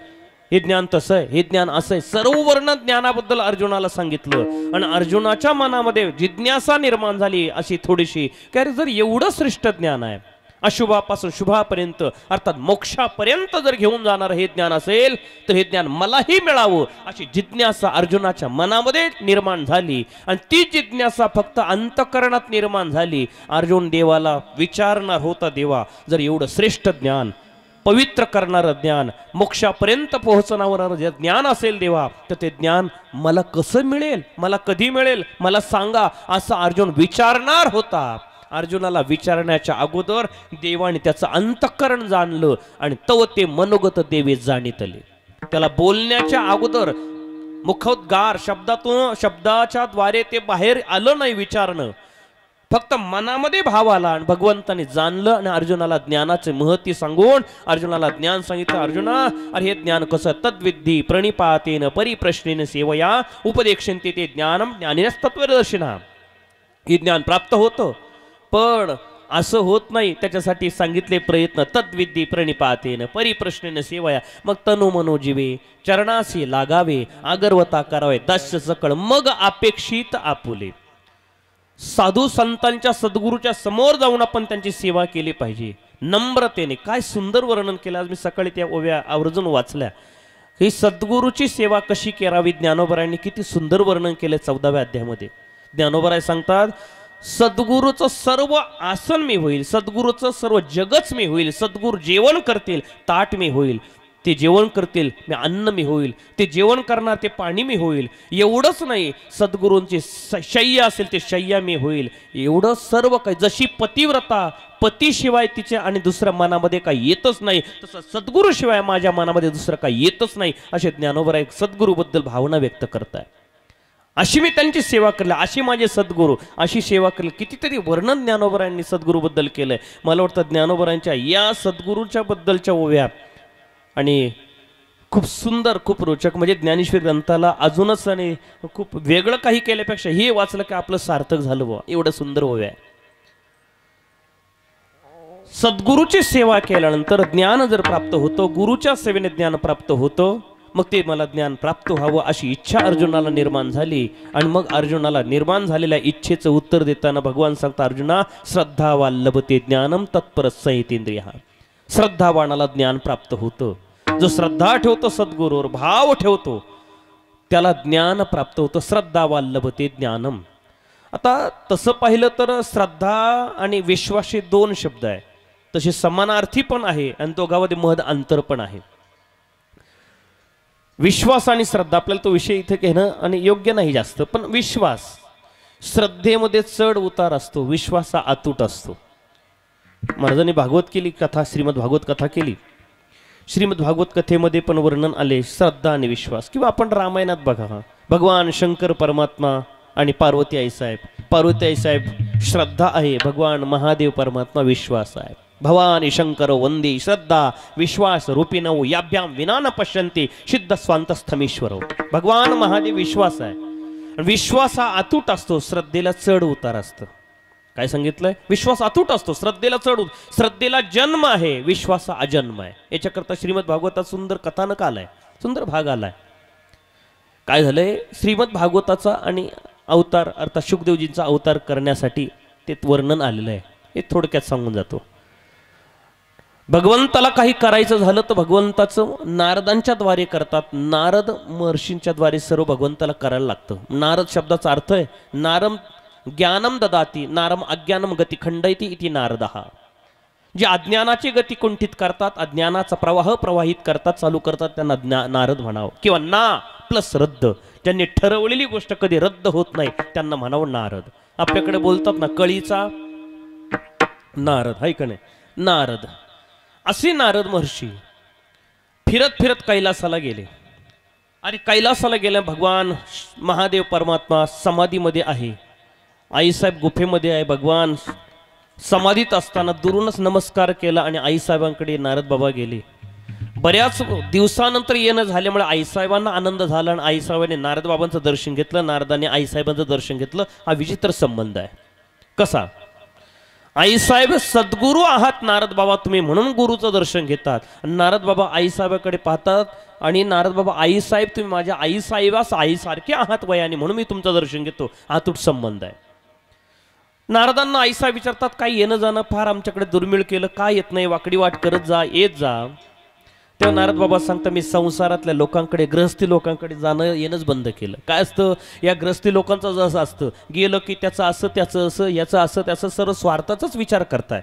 हे ज्ञान तसं आहे, हे ज्ञान असं आहे. सर्व वर्ण ज्ञानाबद्दल अर्जुनाला सांगितलं आणि अर्जुनाच्या मनामध्ये जिज्ञासा निर्माण झाली अशी थोडीशी, की अरे जर एवढं श्रेष्ठ ज्ञान आहे, अशुभापासून शुभापर्यंत अर्थात मोक्षापर्यंत जर घेऊन जाणार हे ज्ञान असेल तर हे ज्ञान मलाही मिळावं अशी जिज्ञासा अर्जुनाच्या मनामध्ये निर्माण झाली. आणि ती जिज्ञासा फक्त अंतःकरणात निर्माण झाली. अर्जुन देवाला विचारणार होता, देवा जर एवढं श्रेष्ठ ज्ञान, पवित्र करणारं ज्ञान, मोक्षापर्यंत पोहोचणारं जे ज्ञान असेल देवा, तर ते ज्ञान मला कसं मिळेल, मला कधी मिळेल, मला सांगा, असं अर्जुन विचारणार होता. अर्जुनाला विचारण्याच्या अगोदर देवाने त्याचं अंतःकरण जाणलं आणि तव ते मनोगत देवे जाणितले. त्याला बोलण्याच्या अगोदर मुखोद्गार शब्दाच्या द्वारे ते बाहेर आलं नाही विचारणं, फक्त मनामध्ये भाव आला आणि भगवंताने जाणलं आणि अर्जुनाला ज्ञानाचे महत्त्व सांगून अर्जुनाला ज्ञान सांगितलं. अर्जुना, अरे हे ज्ञान कसं? तद्विद्धी प्रणिपातेन परिप्रश्नेन सेवया उपदेक्षन्ते ते ज्ञानम ज्ञानिनस् तत्त्वदर्शिनः. हे ज्ञान प्राप्त होतं, पण असं होत नाही. त्याच्यासाठी सांगितले प्रयत्न. तद्विद्धी प्रणिपातेन परिप्रश्नेन सेवया. मग तनु मनोजीवे चरणासी लागावे, आगरवता करावे दास्य सकळ, मग अपेक्षित आपुले. साधू संतांच्या सद्गुरूच्या समोर जाऊन आपण त्यांची सेवा केली पाहिजे नम्रतेने. काय सुंदर वर्णन केलं. आज मी सकाळी त्या ओव्या आवर्जून वाचल्या. ही सद्गुरूची सेवा कशी करावी ज्ञानोबरायांनी किती सुंदर वर्णन केलं 14व्या अध्यायामध्ये. ज्ञानोबराय सांगतात, सद्गुरूचं सर्व आसन मी होईल, सद्गुरूचं सर्व जगच मी होईल. सद्गुरू जेवण करतील, ताट मी होईल. ते जेवण करतील, मी अन्न मी होईल. ते जेवण करणार, ते पाणी मी होईल. एवढंच नाही, सद्गुरूंची शय्या असेल ते शय्या मी होईल. एवढं सर्व काही. जशी पतिव्रता पतीशिवाय तिच्या आणि दुसऱ्या मनामध्ये काही येतच नाही, तसं सद्गुरूशिवाय माझ्या मनामध्ये दुसरं काही येतच नाही. असे ज्ञानोबा एक सद्गुरूबद्दल भावना व्यक्त करताय. अशी मी त्यांची सेवा केली, अशी माझे सद्गुरू, अशी सेवा केली. कितीतरी वर्णन ज्ञानोबरायांनी सद्गुरूबद्दल केलंय. मला वाटतं ज्ञानोबरायांच्या या सद्गुरूच्या बद्दलच्या ओव्या आणि खूप सुंदर, खूप रोचक. म्हणजे ज्ञानेश्वर ग्रंथाला अजूनच आणि खूप वेगळं काही केल्यापेक्षा हे वाचलं की आपलं सार्थक झालं बुवा. एवढं सुंदर ओव्या. सद्गुरूची सेवा केल्यानंतर ज्ञान जर प्राप्त होतं, गुरुच्या सेवेने ज्ञान प्राप्त होतं, मग ते मला ज्ञान प्राप्त व्हावं अशी इच्छा अर्जुनाला निर्माण झाली. आणि मग अर्जुनाला निर्माण झालेल्या इच्छेचं उत्तर देताना भगवान सांगतात, अर्जुना श्रद्धावान लभते ज्ञानम तत्पर संयतेंद्रिय. श्रद्धावानाला ज्ञान प्राप्त होतं. जो श्रद्धा ठेवतो सद्गुरूवर, भाव ठेवतो, त्याला ज्ञान प्राप्त होतं. श्रद्धावान लभते ज्ञानम. आता तसं पाहिलं तर श्रद्धा आणि विश्वास हे दोन शब्द आहे, तसे समानार्थी पण आहे आणि दोघांमध्ये महद अंतर पण आहे. विश्वास आणि श्रद्धा, आपल्याला तो विषय इथे घेणं आणि योग्य नाही जास्त, पण विश्वास, श्रद्धेमध्ये चढ उतार असतो, विश्वास हा अतूट असतो. महाराजांनी भागवत केली कथा, श्रीमद भागवत कथा केली. श्रीमद भागवत कथेमध्ये पण वर्णन आले श्रद्धा आणि विश्वास. किंवा आपण रामायणात बघा, भगवान शंकर परमात्मा आणि पार्वती आईसाहेब. पार्वती आईसाहेब श्रद्धा आहे, भगवान महादेव परमात्मा विश्वास आहे. भवानी शंकर वंदे श्रद्धा विश्वास रूपिणौ याभ्याम विना न पश्यन्ते सिद्ध स्वांतस्थमीश्वरो. भगवान महादेव विश्वास आहे. विश्वास हा अतूट असतो, श्रद्धेला चढ उतार असतं. काय सांगितलंय? विश्वास अतूट असतो, श्रद्धेला चढ. श्रद्धेला जन्म आहे, विश्वास हा अजन्म आहे. याच्याकरता श्रीमद भागवतात सुंदर कथानक आलाय, सुंदर भाग आलाय. काय झालंय? श्रीमद भागवताचा आणि अवतार अर्थात शुकदेवजींचा अवतार करण्यासाठी ते वर्णन आलेलं आहे. हे थोडक्यात सांगून जातो. भगवंताला काही करायचं झालं तर भगवंताचं नारदांच्या द्वारे करतात. नारद महर्षींच्या द्वारे सर्व भगवंताला करायला लागतं. नारद शब्दाचा अर्थ आहे नारम ज्ञानम ददाती, नारम अज्ञानम गती खंडयती इति नारदः. जे अज्ञानाची गती कुंठित करतात, अज्ञानाचा प्रवाह प्रवाहित करतात, चालू करतात, त्यांना नारद म्हणावं. किंवा ना प्लस रद्द, ज्यांनी ठरवलेली गोष्ट कधी रद्द होत नाही त्यांना म्हणावं नारद. आपल्याकडे बोलतात ना कळीचा नारद, हाय का नाही? नारद असे नारद महर्षी फिरत फिरत कैलासाला गेले. आणि कैलासाला गेल्या भगवान महादेव परमात्मा समाधीमध्ये आहे. आईसाहेब गुफेमध्ये आहे. भगवान समाधीत असताना दुरूनच नमस्कार केला आणि आईसाहेबांकडे नारद बाबा गेले. बऱ्याच दिवसानंतर येणं झाल्यामुळे आईसाहेबांना आनंद झाला आणि आईसाहेबांनी नारद बाबांचं दर्शन घेतलं, नारदाने आईसाहेबांचं दर्शन घेतलं. हा विचित्र संबंध आहे. कसा? आईसाहेब सद्गुरू आहात नारद बाबा तुम्ही, म्हणून गुरुचं दर्शन घेतात. नारद बाबा आईसाहेबाकडे पाहतात आणि नारद बाबा आईसाहेब तुम्ही माझ्या आईसाहेबास आईसारखे आहात वयाने, म्हणून मी तुमचं दर्शन घेतो. अतूट संबंध आहे. नारदांना आईसाहेब विचारतात काय येणं जाणं फार आमच्याकडे दुर्मिळ केलं, काय येत नाही, वाकडी वाट करत जा, येत जा. तेव्हा नारद बाबा सांगता मी संसारातल्या लोकांकडे, गृहस्थी लोकांकडे जाणं येणंच बंद केलं. काय असतं या गृहस्थी लोकांचं जसं असतं, गेलं की त्याचं असं त्याचं असं याचं असं त्याचं सर्व स्वार्थाचाच विचार करताय.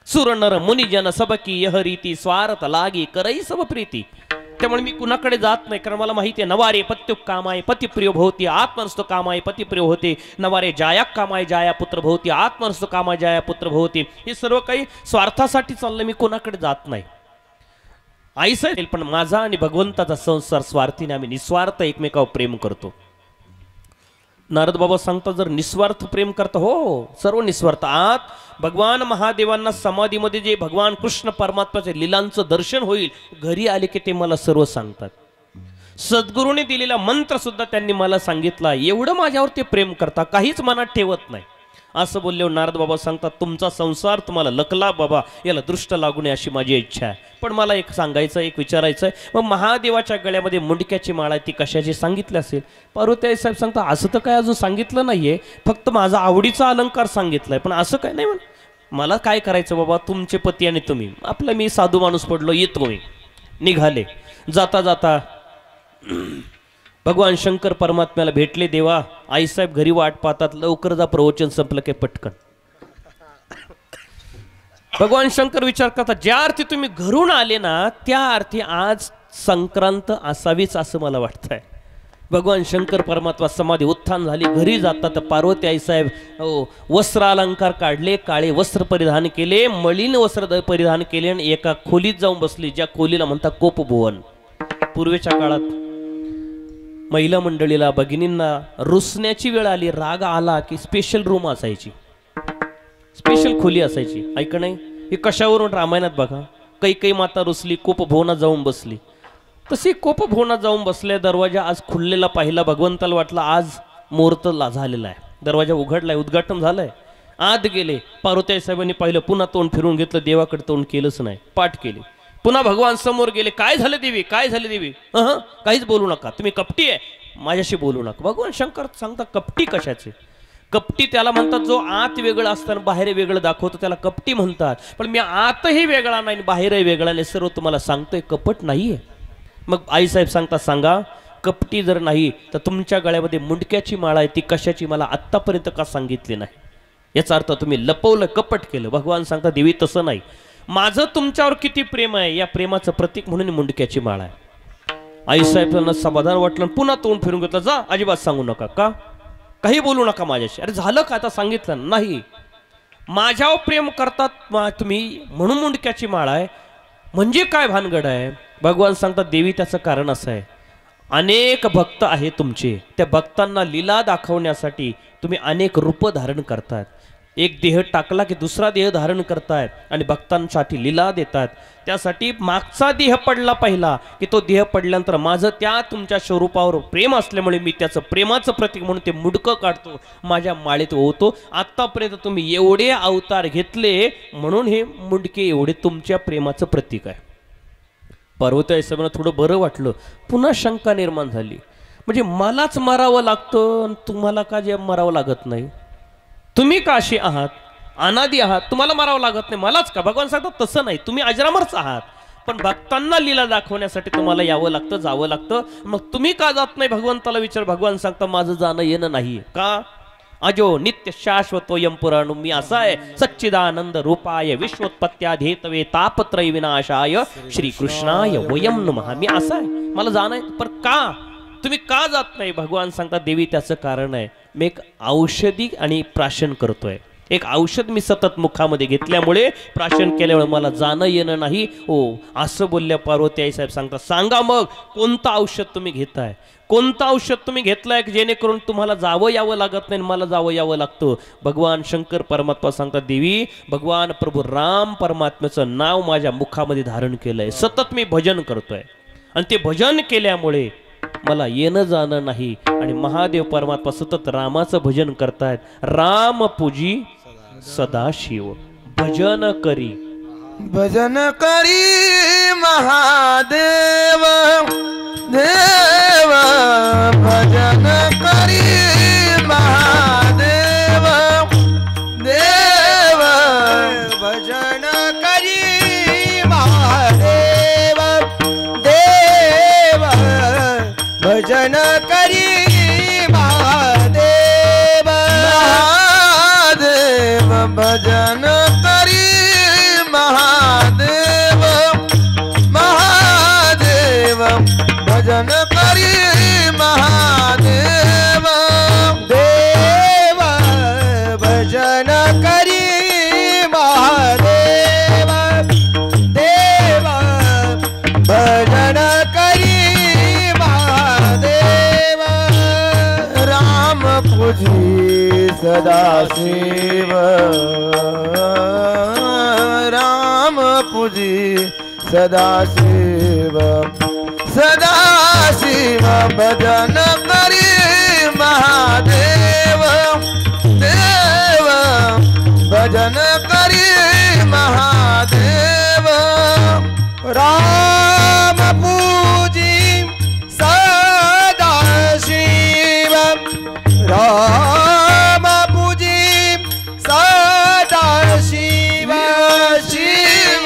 सुर नर मुनिजन सबकी यह रीती स्वार्थ लागी करई सब प्रीती. त्यामुळे मी कुणाकडे जात नाही, कारण मला माहिती आहे नवारे पत्युक कामाय पतिप्रिय भवती आत्मनस्तो कामाय पतिप्रिय होते, नवारे जाया कामाय जाया पुत्र भवती आत्मनस्तो कामाय जाया पुत्र भवती. हे सर्व काही स्वार्थासाठी चाललंय, मी कोणाकडे जात नाही. आईसाहेब पण माझा आणि भगवंताचा संसार स्वार्थीने आम्ही निस्वार्थ एकमेकावर प्रेम करतो. नारद बाबा सांगतात जर निस्वार्थ प्रेम करता, हो सर्व निस्वार्थ. आत भगवान महादेवांना समाधीमध्ये जे भगवान कृष्ण परमात्म्याचे लीलांचं दर्शन होईल, घरी आले की ते मला सर्व सांगतात. सद्गुरूने दिलेला मंत्र सुद्धा त्यांनी मला सांगितला. एवढं माझ्यावर ते प्रेम करता, काहीच मनात ठेवत नाही. असं बोलल्यावर नारद बाबा सांगतात तुमचा संसार तुम्हाला लकला बाबा, याला दृष्ट लागू नये अशी माझी इच्छा आहे. पण मला एक सांगायचं, एक विचारायचं आहे, मग महादेवाच्या गळ्यामध्ये मुंडक्याची माळ आहे ती कशाची सांगितली असेल? पार्वती साहेब सांगता असं तर काय अजून सांगितलं नाहीये, फक्त माझा आवडीचा अलंकार सांगितलाय, पण असं काय नाही. मला काय करायचं बाबा, तुमचे पती आणि तुम्ही, आपलं मी साधू माणूस पडलो, येतो मी. निघाले. जाता जाता भगवान शंकर परमात्म्याला भेटले. देवा आईसाहेब घरी वाट पाहतात, लवकर जा, प्रवचन संपलं की पटकन. भगवान शंकर विचार करतात ज्या अर्थी तुम्ही घरून आले ना, त्या अर्थी आज संक्रांत असावीच असं मला वाटतंय. भगवान शंकर परमात्मा समाधी उत्थान झाली, घरी जातात. पार्वती आईसाहेब वस्त्र अलंकार काढले, काळे वस्त्र परिधान केले, मलिन वस्त्र परिधान केले आणि एका खोलीत जाऊन बसली, ज्या खोलीला म्हणतात कोपभुवन. पूर्वीच्या काळात महिला मंडळीला, भगिनींना रुसण्याची वेळ आली, राग आला की स्पेशल रूम असायची, स्पेशल खोली असायची. ऐक नाही, हे कशावरून रामायणात बघा. काही माता रुसली, कोपभवनात जाऊन बसली. तशी कोपभवनात जाऊन बसल्या, दरवाजा आज खुललेला पाहिला. भगवंताला वाटलं आज मुहूर्त झालेला आहे, दरवाजा उघडलाय, उद्घाटन झालंय. आत गेले. पार्वती साहेबांनी पाहिलं, पुन्हा तोंड फिरून घेतलं, देवाकडे तोंड केलंच नाही, पाठ केली. पुन्हा भगवान समोर गेले. काय झालं देवी, काय झालं देवी? काहीच बोलू नका, तुम्ही कपटी आहे, माझ्याशी बोलू नका. भगवान शंकर सांगता कपटी कशाचे? कपटी त्याला म्हणतात जो आत वेगळं असताना बाहेर वेगळं दाखवतो, त्याला कपटी म्हणतात. पण मी आतही वेगळा नाही, बाहेरही वेगळा नाही, सर्व तुम्हाला सांगतोय, कपट नाहीये. मग आईसाहेब सांगतात सांगा, कपटी जर नाही तर तुमच्या गळ्यामध्ये मुंडक्याची माळ आहे, ती कशाची मला आत्तापर्यंत का सांगितली नाही? याचा अर्थ तुम्ही लपवलं, कपट केलं. भगवान सांगतात देवी तसं नाही, माझं तुमच्यावर किती प्रेम आहे या प्रेमाचं प्रतीक म्हणून मुंडक्याची माळ आहे. आईसाहेबांना समाधान वाटलं, पुन्हा तोंड फिरून घेतलं. जा, अजिबात सांगू नका, का काही बोलू नका माझ्याशी. अरे झालं का आता? सांगितलं नाही, माझ्यावर प्रेम करतात तुम्ही म्हणून मुंडक्याची माळ आहे. म्हणजे काय भानगड आहे? भगवान सांगतात देवी त्याचं कारण असं आहे, अनेक भक्त आहे तुमचे, त्या भक्तांना लीला दाखवण्यासाठी तुम्ही अनेक रूप धारण करतात. एक देह टाकला की दुसरा देह धारण करतायत आणि भक्तांसाठी लीला देतात. त्यासाठी मागचा देह पडला पहिला की तो देह पडल्यानंतर माझं त्या तुमच्या स्वरूपावर प्रेम असल्यामुळे मी त्याचं प्रेमाचं प्रतीक म्हणून ते मुंडकं काढतो, माझ्या माळेत ओवतो. आत्तापर्यंत तुम्ही एवढे अवतार घेतले म्हणून हे मुंडके एवढे तुमच्या प्रेमाचं प्रतीक आहे. पार्वती साहेबांना थोडं बरं वाटलं. पुन्हा शंका निर्माण झाली, म्हणजे मलाच मरावं लागतं आणि तुम्हाला का जे मरावं लागत नाही? तुम्ही का अशी आहात? अनादी आहात, तुम्हाला मारावं लागत नाही, मलाच का? भगवान सांगतात तसं नाही, तुम्ही अजरामरच आहात, पण भक्तांना लीला दाखवण्यासाठी तुम्हाला यावं लागतं, जावं लागतं. मग तुम्ही का जात नाही भगवंताला विचार. भगवान सांगता माझं जाणं येणं नाही का? अजो नित्य शाश्वतोयम पुराण, मी असा आहे सच्चिदानंद रूपाय विश्वोत्पत्त्याधेतवे तापत्रय विनाशाय श्रीकृष्णाय वयम नमः. मी असा आहे, मला जाणं आहे, पण का तुम्ही का जात नाही? भगवान सांगतात देवी त्याचं कारण आहे, मी एक औषधी आणि प्राशन करतोय. एक औषध मी सतत मुखामध्ये घेतल्यामुळे, प्राशन केल्यामुळे मला जाणं येणं नाही. हो असं बोलल्या पार्वती आई साहेब सांगतात सांगा मग कोणतं औषध तुम्ही घेताय? कोणतं औषध तुम्ही घेतलंय जेणेकरून तुम्हाला जावं यावं लागत नाही, मला जावं यावं लागतं? भगवान शंकर परमात्मा सांगतात देवी प्रभू राम परमात्म्याचं नाव माझ्या मुखामध्ये धारण केलंय, सतत मी भजन करतोय आणि ते भजन केल्यामुळे मला येणं जाणं नाही. आणि महादेव परमात्मा सतत रामाचं भजन करतायत. राम पूजी सदाशिव भजन करी, भजन करी महादेव देव, भजन करी महादेव देव, भजन करी महादेव देव, भजन करी महादेव महादेव, भजन करी महादेव महादेव, भजन करी महादेव देव, भजन करी महादेव देव, भजन करी महादेव. राम सदाशिव राम पूजी सदाशिव सदाशिव भजन करी महादेव देव भजन करी महादेव राम पूजी सदाशिव राम पूजी सदाशिव शिव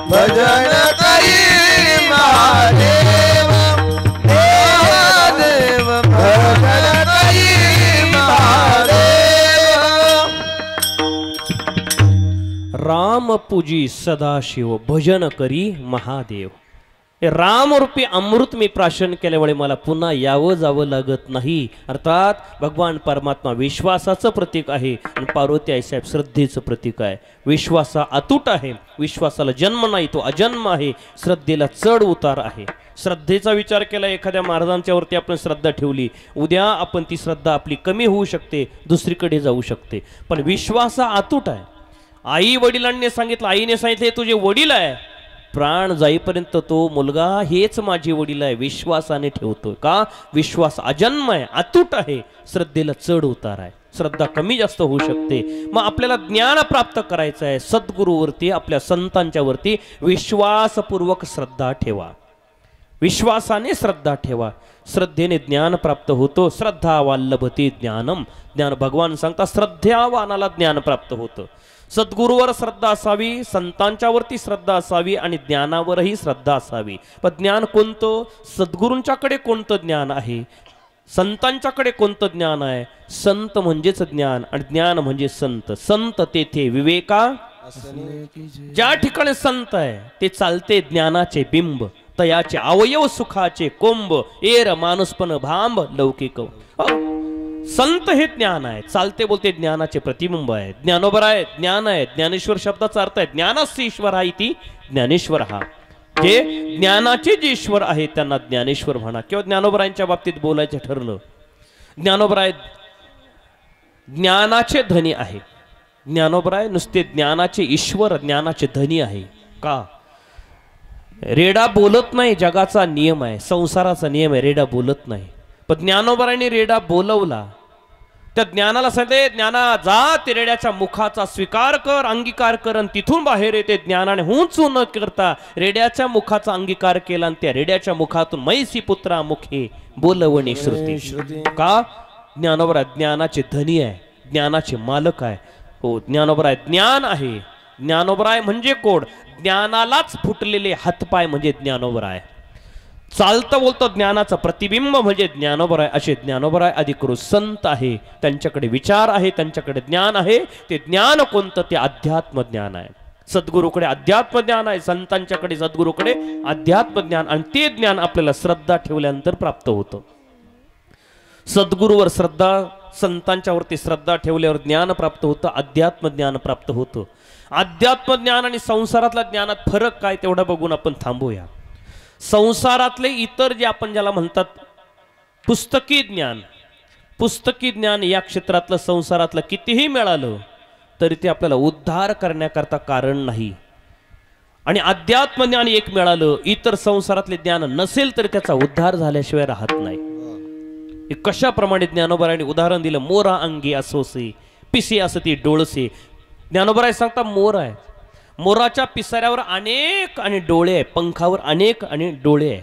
भजन करी महादेव देव भजन करी महादेव राम पूजी सदाशिव भजन करी महादेव. हे रामरूपी अमृत मी प्राशन केल्यामुळे मला पुन्हा यावं जावं लागत नाही. अर्थात भगवान परमात्मा विश्वासाचं प्रतीक आहे आणि पार्वती आईसाहेब श्रद्धेचं प्रतीक आहे. विश्वासा अतूट आहे, विश्वासाला जन्म नाही, तो अजन्म आहे. श्रद्धेला चढ उतार आहे. श्रद्धेचा विचार केला, एखाद्या महाराजांच्या वरती आपण श्रद्धा ठेवली, उद्या आपण ती श्रद्धा आपली कमी होऊ शकते, दुसरीकडे जाऊ शकते. पण विश्वासा अतूट आहे. आई वडिलांनी सांगितलं, आईने सांगितले तुझे वडील आहे, प्राण जाईपर्यंत तो मुलगा हेच माझे वडील आहे, विश्वासाने ठेवतोय. का? विश्वास अजन्म आहे, अतूट आहे. श्रद्धेला चढ उतार आहे, श्रद्धा कमी जास्त होऊ शकते. मग आपल्याला ज्ञान प्राप्त करायचं आहे, सद्गुरूवरती आपल्या संतांच्या वरती विश्वासपूर्वक श्रद्धा ठेवा, विश्वासाने श्रद्धा ठेवा. श्रद्धेने ज्ञान प्राप्त होतो. श्रद्धा वाल्लभते ज्ञानम. ज्ञान भगवान सांगता श्रद्धावानाला ज्ञान प्राप्त होतं. सद्गुरूवर श्रद्धा असावी, संतांच्यावरती श्रद्धा असावी आणि ज्ञानावरही श्रद्धा असावी. पण ज्ञान कोणतं? सद्गुरूंच्याकडे कोणतं ज्ञान आहे, संतांच्याकडे कोणतं ज्ञान आहे? संत म्हणजेच ज्ञान आणि ज्ञान म्हणजे संत. संत तेथे विवेका, ज्या ठिकाणी संत आहे ते चालते ज्ञानाचे बिंब, तयाचे अवयव सुखाचे कोंब, एर माणूसपण भांब लौकिक. संत हे ज्ञान आहे, चालते बोलते ज्ञानाचे प्रतिबिंब आहे. ज्ञानोबर आहे, ज्ञान आहे. ज्ञानेश्वर शब्दाचा अर्थ आहे ज्ञानस्य ईश्वर आहे ती ज्ञानेश्वर हा. जे ज्ञानाचे जे ईश्वर आहे त्यांना ज्ञानेश्वर म्हणा. किंवा ज्ञानोबरायांच्या बाबतीत बोलायचं ठरलं, ज्ञानोबराय ज्ञानाचे धनी आहे. ज्ञानोबराय नुसते ज्ञानाचे ईश्वर, ज्ञानाचे धनी आहे. का? रेडा बोलत नाही, जगाचा नियम आहे, संसाराचा नियम आहे, रेडा बोलत नाही. पण ज्ञानोबरांनी रेडा बोलवला, त्या ज्ञानाला सांगते, ज्ञाना जा ते रेड्याच्या मुखाचा स्वीकार कर, अंगीकार कर, आणि तिथून बाहेर येते. ज्ञानाने हुंच न करता रेड्याच्या मुखाचा अंगीकार केला आणि त्या रेड्याच्या मुखातून मैसी पुत्रा मुखे बोलवणे श्रुती. का? ज्ञानोबरा ज्ञानाचे धनी आहे, ज्ञानाचे मालक आहे. हो, ज्ञानोबराय ज्ञान आहे. ज्ञानोबराय म्हणजे कोण? ज्ञानालाच फुटलेले हातपाय म्हणजे ज्ञानोबराय. चालतं बोलतं ज्ञानाचं प्रतिबिंब म्हणजे ज्ञानोबराय. असे ज्ञानोबराय अधिकृत संत आहे, त्यांच्याकडे विचार आहे, त्यांच्याकडे ज्ञान आहे. ते ज्ञान कोणतं? ते अध्यात्म ज्ञान आहे. सद्गुरूकडे अध्यात्म ज्ञान आहे, संतांच्याकडे सद्गुरूकडे अध्यात्म ज्ञान, आणि ते ज्ञान आपल्याला श्रद्धा ठेवल्यानंतर प्राप्त होतं. सद्गुरूवर श्रद्धा, संतांच्या वरती श्रद्धा ठेवल्यावर ज्ञान प्राप्त होतं, अध्यात्म ज्ञान प्राप्त होतं. अध्यात्म ज्ञान आणि संसारातल्या ज्ञानात फरक काय तेवढा बघून आपण थांबूया. संसारातले इतर जे आपण ज्याला म्हणतात पुस्तकी ज्ञान, पुस्तकी ज्ञान या क्षेत्रातलं संसारातलं कितीही मिळालं तरी ते आपल्याला उद्धार करण्याकरता कारण नाही. आणि अध्यात्म ज्ञान एक मिळालं, इतर संसारातले ज्ञान नसेल तरी त्याचा उद्धार झाल्याशिवाय राहत नाही. हे कशाप्रमाणे ज्ञानोबरायांनी उदाहरण दिलं, मोरा अंगी असोसे पिसे असती डोळसे. ज्ञानोबराय सांगता मोर आहे, मोराच्या पिसाऱ्यावर अनेक आणि डोळे आहे, पंखावर अनेक आणि डोळे आहे,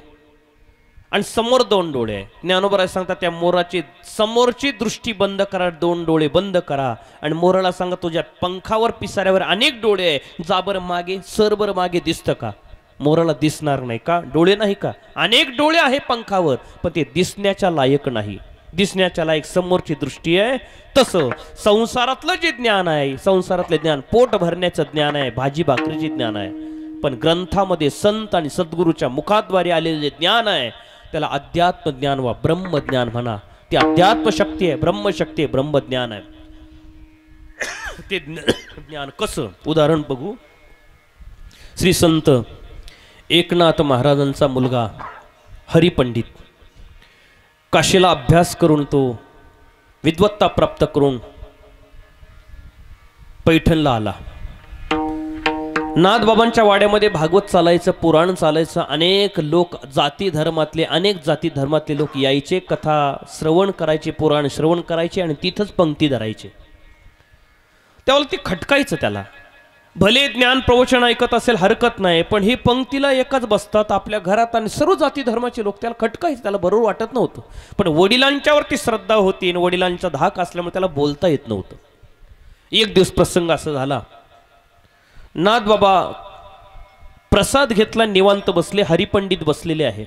आणि समोर दोन डोळे आहे. ज्ञानोबराय सांगता त्या मोराची समोरची दृष्टी बंद करा, दोन डोळे बंद करा, आणि मोराला सांगा तुझ्या पंखावर पिसाऱ्यावर अनेक डोळे आहे, जा बरं मागे, सर बरं मागे, दिसतं का? मोराला दिसणार नाही. का? डोळे नाही का? अनेक डोळे आहे पंखावर, पण ते दिसण्याच्या लायक नाही. दिसण्याच्या लायक समोरची दृष्टी आहे. तसं संसारातलं जे ज्ञान आहे, संसारातले ज्ञान पोट भरण्याचं ज्ञान आहे, भाजी भाकरीचे ज्ञान आहे. पण ग्रंथामध्ये संत आणि सद्गुरूच्या मुखाद्वारे आलेले जे ज्ञान आहे त्याला अध्यात्म ज्ञान वा ब्रह्मज्ञान म्हणा. ते अध्यात्म शक्ती आहे, ब्रह्मशक्ती आहे, ब्रह्मज्ञान आहे. ते ज्ञान कसं? उदाहरण बघू. श्री संत एकनाथ महाराजांचा मुलगा हरिपंडित काशीला अभ्यास करून तो विद्वत्ता प्राप्त करून पैठणला आला. नाथबाबांच्या वाड्यामध्ये भागवत चालायचं, पुराण चालायचं. अनेक लोक जाती धर्मातले लोक यायचे, कथा श्रवण करायचे, पुराण श्रवण करायचे आणि तिथंच पंक्ती धरायचे. त्यावेळेला ते खटकायचं त्याला. भले ज्ञान प्रवचन ऐकत असेल हरकत नाही, पण ही पंक्तीला एकच बसतात आपल्या घरात आणि सर्व जाती धर्माचे लोक. त्याला खटकायचं, त्याला बरोबर वाटत नव्हतं. पण वडिलांच्यावरती श्रद्धा होती आणि वडिलांचा धाक असल्यामुळे त्याला बोलता येत नव्हतं. एक दिवस प्रसंग असा झाला, नाथबाबा प्रसाद घेतला, निवांत बसले, हरिपंडित बसलेले आहे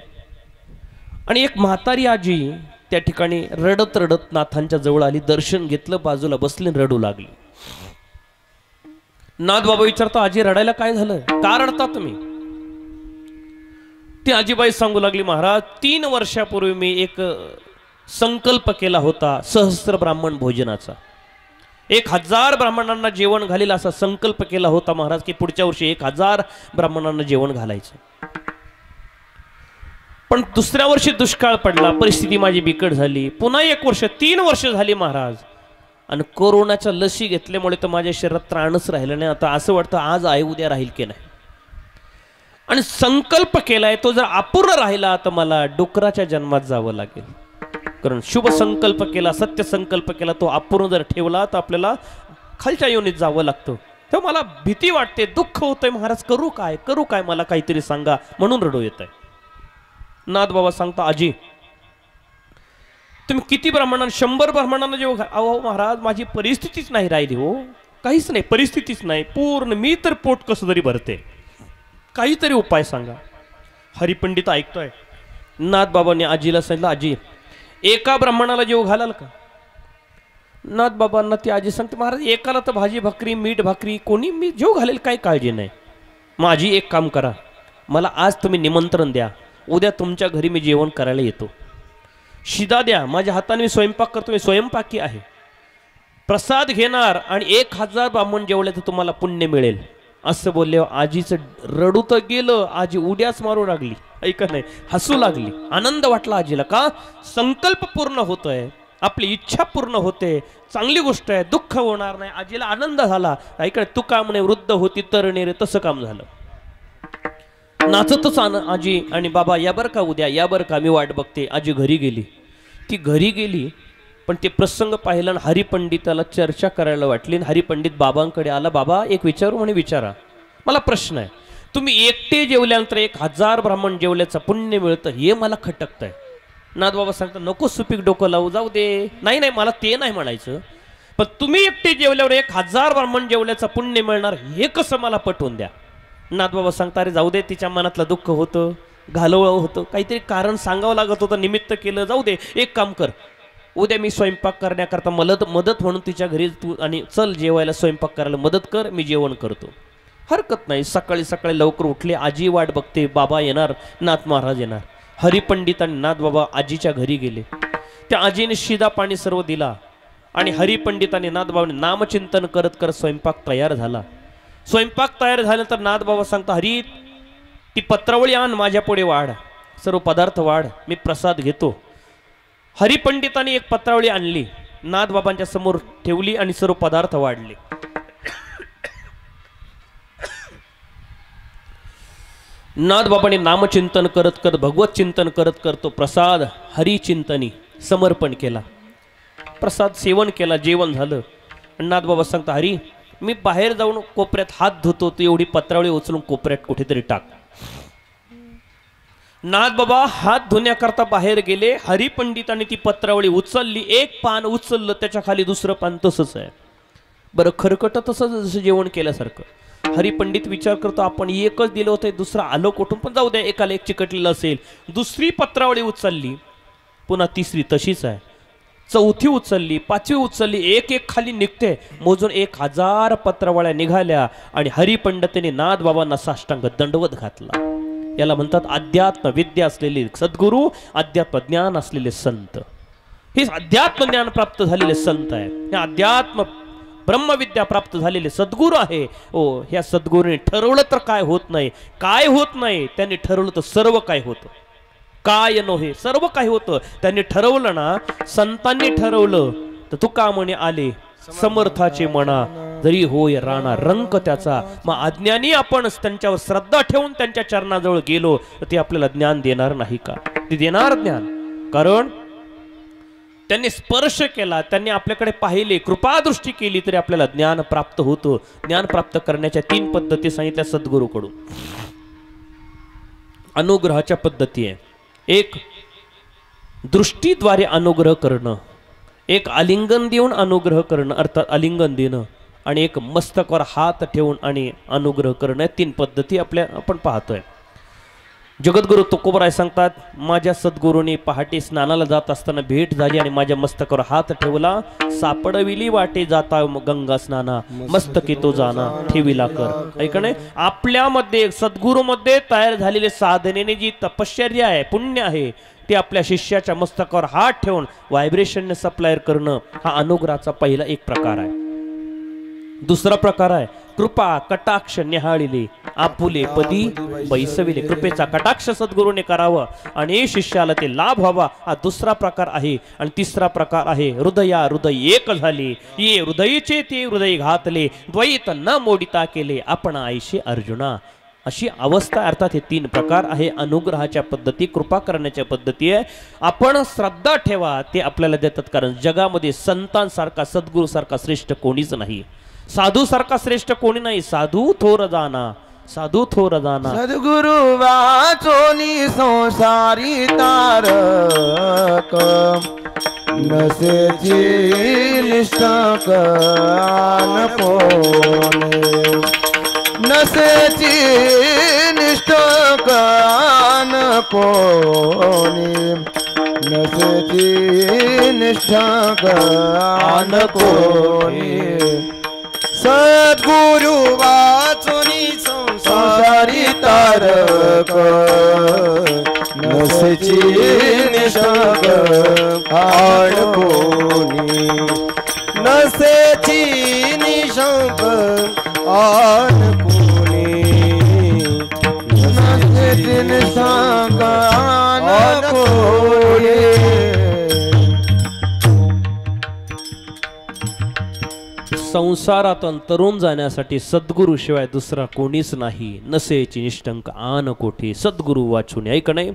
आणि एक म्हातारी आजी त्या ठिकाणी रडत रडत नाथांच्या जवळ आली. दर्शन घेतलं, बाजूला बसले, रडू लागली. नाथबाबा विचारतो, आजी रडायला काय झालं, का रडता तुम्ही? ती आजीबाई सांगू लागली, महाराज 3 वर्षापूर्वी मी एक संकल्प केला होता सहस्त्र ब्राह्मण भोजनाचा. 1000 ब्राह्मणांना जेवण घालेल असा संकल्प केला होता महाराज, की पुढच्या वर्षी 1000 ब्राह्मणांना जेवण घालायचं. पण दुसऱ्या वर्षी दुष्काळ पडला, परिस्थिती माझी बिकट झाली. पुन्हा 1 वर्ष, 3 वर्ष झाली महाराज, आणि कोरोनाच्या लसी घेतल्यामुळे तर माझ्या शरीरात त्राणच राहिलं नाही. आता असं वाटतं आज आहे उद्या राहील की नाही. आणि संकल्प केलाय तो जर अपूर्ण राहिला तर मला डुकराच्या जन्मात जावं लागेल. कारण शुभ संकल्प केला, सत्य संकल्प केला, तो अपूर्ण जर ठेवला तर आपल्याला खालच्या योनीत जावं लागतं. तर मला भीती वाटते, दुःख होतंय महाराज, करू काय, मला काहीतरी सांगा, म्हणून रडू येत आहे. नाथबाबा सांगता, आजी तुम्ही किती ब्राह्मणांना, 100 ब्राह्मणांना जेव्हा, अहो महाराज माझी परिस्थितीच नाही राहिली हो, काहीच नाही, परिस्थितीच नाही पूर्ण, मी तर पोट कसं तरी भरते, काहीतरी उपाय सांगा. हरिपंडित ऐकतोय. नाथबाबांनी आजीला सांगितलं, आजी एका ब्राह्मणाला जेव घालाल का? नाथबाबांना ती आजी सांगते, महाराज एकाला तर भाजी भाकरी, मीठ भाकरी, कोणी मी जेव घालेल, काही काळजी नाही. माझी एक काम करा, मला आज तुम्ही निमंत्रण द्या, उद्या तुमच्या घरी मी जेवण करायला येतो. शिदा द्या, माझ्या हाताने मी स्वयंपाक करतो, मी स्वयंपाकी आहे. प्रसाद घेणार आणि 1000 ब्राह्मण जेवले तर तुम्हाला पुण्य मिळेल. असं बोलल्यावर आजीचं रडू तर गेलं, आजी उड्याच मारू लागली, ऐका नाही, हसू लागली. आनंद वाटला आजीला, का संकल्प पूर्ण होतोय, आपली इच्छा पूर्ण होते, चांगली गोष्ट आहे, दुःख होणार नाही. आजीला आनंद झाला. ऐका, तू काम नाही, वृद्ध होती तरणे रे, तसं काम झालं. नाचतच आजी आणि बाबा या बरं का, उद्या या बरं का, मी वाट बघते. आजी घरी गेली. ती घरी गेली, पण ते प्रसंग पाहिला आणि हरिपंडिताला चर्चा करायला वाटली. हरिपंडित बाबांकडे आला, बाबा एक विचारू म्हणे, विचारा, मला प्रश्न आहे. तुम्ही एकटे जेवल्यानंतर 1000 ब्राह्मण जेवल्याचं पुण्य मिळतं, हे मला खटकतंय. नाथबाबा सांगतात, नको सुपीक डोकं लावू, जाऊ दे, नाही मला ते नाही म्हणायचं, पण तुम्ही एकटे जेवल्यावर 1000 ब्राह्मण जेवल्याचं पुण्य मिळणार, हे कसं मला पटवून द्या. नाथबाबा सांगता, अरे जाऊ दे, तिच्या मनातलं दुःख होतं, घालवं होतं, काहीतरी कारण सांगावं लागत होतं, निमित्त केलं, जाऊ दे, एक काम कर, उद्या मी स्वयंपाक करण्याकरता मदत म्हणून तिच्या घरी तू आणि चल जेवायला, स्वयंपाक करायला मदत कर, मी जेवण करतो. हरकत नाही. सकाळी सकाळी लवकर उठले, आजी वाट बघते, बाबा येणार, नाथ महाराज येणार. हरिपंडित आणि नाथबाबा आजीच्या घरी गेले. त्या आजीने शिदा पाणी सर्व दिला आणि हरिपंडितांनी नाथबाबाने नामचिंतन करत करत स्वयंपाक तयार झाला. स्वयंपाक तयार झाल्यानंतर नाथबाबा सांगता, हरी ती पत्रावळी आण, माझ्या पुढे वाढ, सर्व पदार्थ वाढ, मी प्रसाद घेतो. हरिपंडितांनी एक पत्रावळी आणली, नाथबाबांच्या समोर ठेवली आणि सर्व पदार्थ वाढले. नाथबाबांनी नामचिंतन करत करत, भगवत चिंतन करत करतो प्रसाद हरिचिंतनी समर्पण केला. प्रसाद सेवन केला, जेवण झालं. नाथबाबा सांगता, हरी मी बाहेर जाऊन कोपऱ्यात हात धुतो, तू एवढी पत्रावळी उचलून कोपऱ्यात कुठेतरी टाक. नाथबाबा हात धुण्याकरता बाहेर गेले. हरिपंडितांनी ती पत्रावळी उचलली, एक पान उचललं, त्याच्या खाली दुसरं पान तसंच आहे. बरं खरकट तसंच, जसं जेवण केल्यासारखं. हरिपंडित विचार करतो, आपण एकच दिलं होतं, दुसरं आलो कुठून, पण जाऊ द्या, एकाला एक चिकटलेलं असेल. दुसरी पत्रावळी उचलली, पुन्हा तिसरी तशीच आहे, चौथी उचलली, पाचवी उचलली, एक एक खाली निघते. मोजून 1000 पत्रावळ्या निघाल्या आणि हरिपंडितांनी नाथबाबांना साष्टांग दंडवत घातला. याला म्हणतात अध्यात्म विद्या असलेले सद्गुरू, अध्यात्म ज्ञान असलेले संत. हे अध्यात्म ज्ञान प्राप्त झालेले संत आहे, हे अध्यात्म ब्रह्मविद्या प्राप्त झालेले सद्गुरू आहे. ओ, ह्या सद्गुरूने ठरवलं तर काय होत नाही, काय होत नाही त्यांनी ठरवलं तर सर्व काय होतं. काय नव्हे, सर्व काय होतं त्यांनी ठरवलं ना. संतांनी ठरवलं तर तुका म्हणे आले, समर्थाचे म्हणा जरी होय राणा रंक त्याचा. मग अज्ञानी आपण त्यांच्यावर श्रद्धा ठेवून त्यांच्या चरणाजवळ गेलो तर ते आपल्याला ज्ञान देणार नाही का? ते देणार ज्ञान, कारण त्यांनी स्पर्श केला, त्यांनी आपल्याकडे पाहिले, कृपादृष्टी केली तरी आपल्याला ज्ञान प्राप्त होतं. ज्ञान प्राप्त करण्याच्या 3 पद्धती सांगितल्या सद्गुरूकडून. अनुग्रहाच्या पद्धती आहे. एक दृष्टीद्वारे अनुग्रह करणं, एक आलिंगन देऊन अनुग्रह करणं अर्थात आलिंगन देणं, आणि एक मस्तकावर हात ठेवून आणि अनुग्रह करणं. 3 पद्धती आपण पाहतोय. जगद्गुरु तुकोबराय सांगतात, माझ्या सद्गुरूंनी पहाटे स्नानाला जात असताना भेट झाली आणि माझ्या मस्तकावर हात ठेवला. सापडविली वाटे जाता गंगा स्नाना, मस्तकी तो जाना ठेविला कर. ऐकणे आपल्यामध्ये सद्गुरूमध्ये तयार झालेले साधनेने जी तपश्चर्या आहे, पुण्य आहे, ते आपल्या शिष्याच्या मस्तकावर हात ठेवून व्हायब्रेशनने सप्लायर करणं हा अनुग्रहाचा पहिला एक प्रकार आहे. दुसरा प्रकार आहे कृपा कटाक्ष निहाळिले आपुले पदी बैसविले. कृपेचा कटाक्ष सद्गुरूने करावं आणि शिष्याला ते लाभ व्हावा, हा दुसरा प्रकार आहे. आणि तिसरा प्रकार आहे हृदया हृदय एक झाले, ये हृदयचे ते हृदय घातले, द्वैत न मोडिता केले आपण आईशी अर्जुना. अशी अवस्था, अर्थात हे 3 प्रकार आहे अनुग्रहाच्या पद्धती, कृपा करण्याच्या पद्धती आहे. आपण श्रद्धा ठेवा, ते आपल्याला देतात. कारण जगामध्ये संतांसारखा सद्गुरू सारखा श्रेष्ठ कोणीच नाही, साधू सारखा श्रेष्ठ कोणी नाही. साधू थोर जाना, साधू थोर जाना. सद्गुरु वाचोनी संसारी तारक, नसेची निष्ठक कोणी, नसेची निष्ठक कोणी, नसेची निष्ठक कोणी. सद्गुरु वाचुनी संसारी तारक, नसेची निष्ठक कोणी, नसेची निष्ठक कोणी, नसेची निष्ठक कोणी. संसारात तरुण जाण्यासाठी सद्गुरू शिवाय दुसरा कोणीच नाही. नसेची निष्ठंक आन कोठे, सद्गुरू वाचून. ऐक नाही,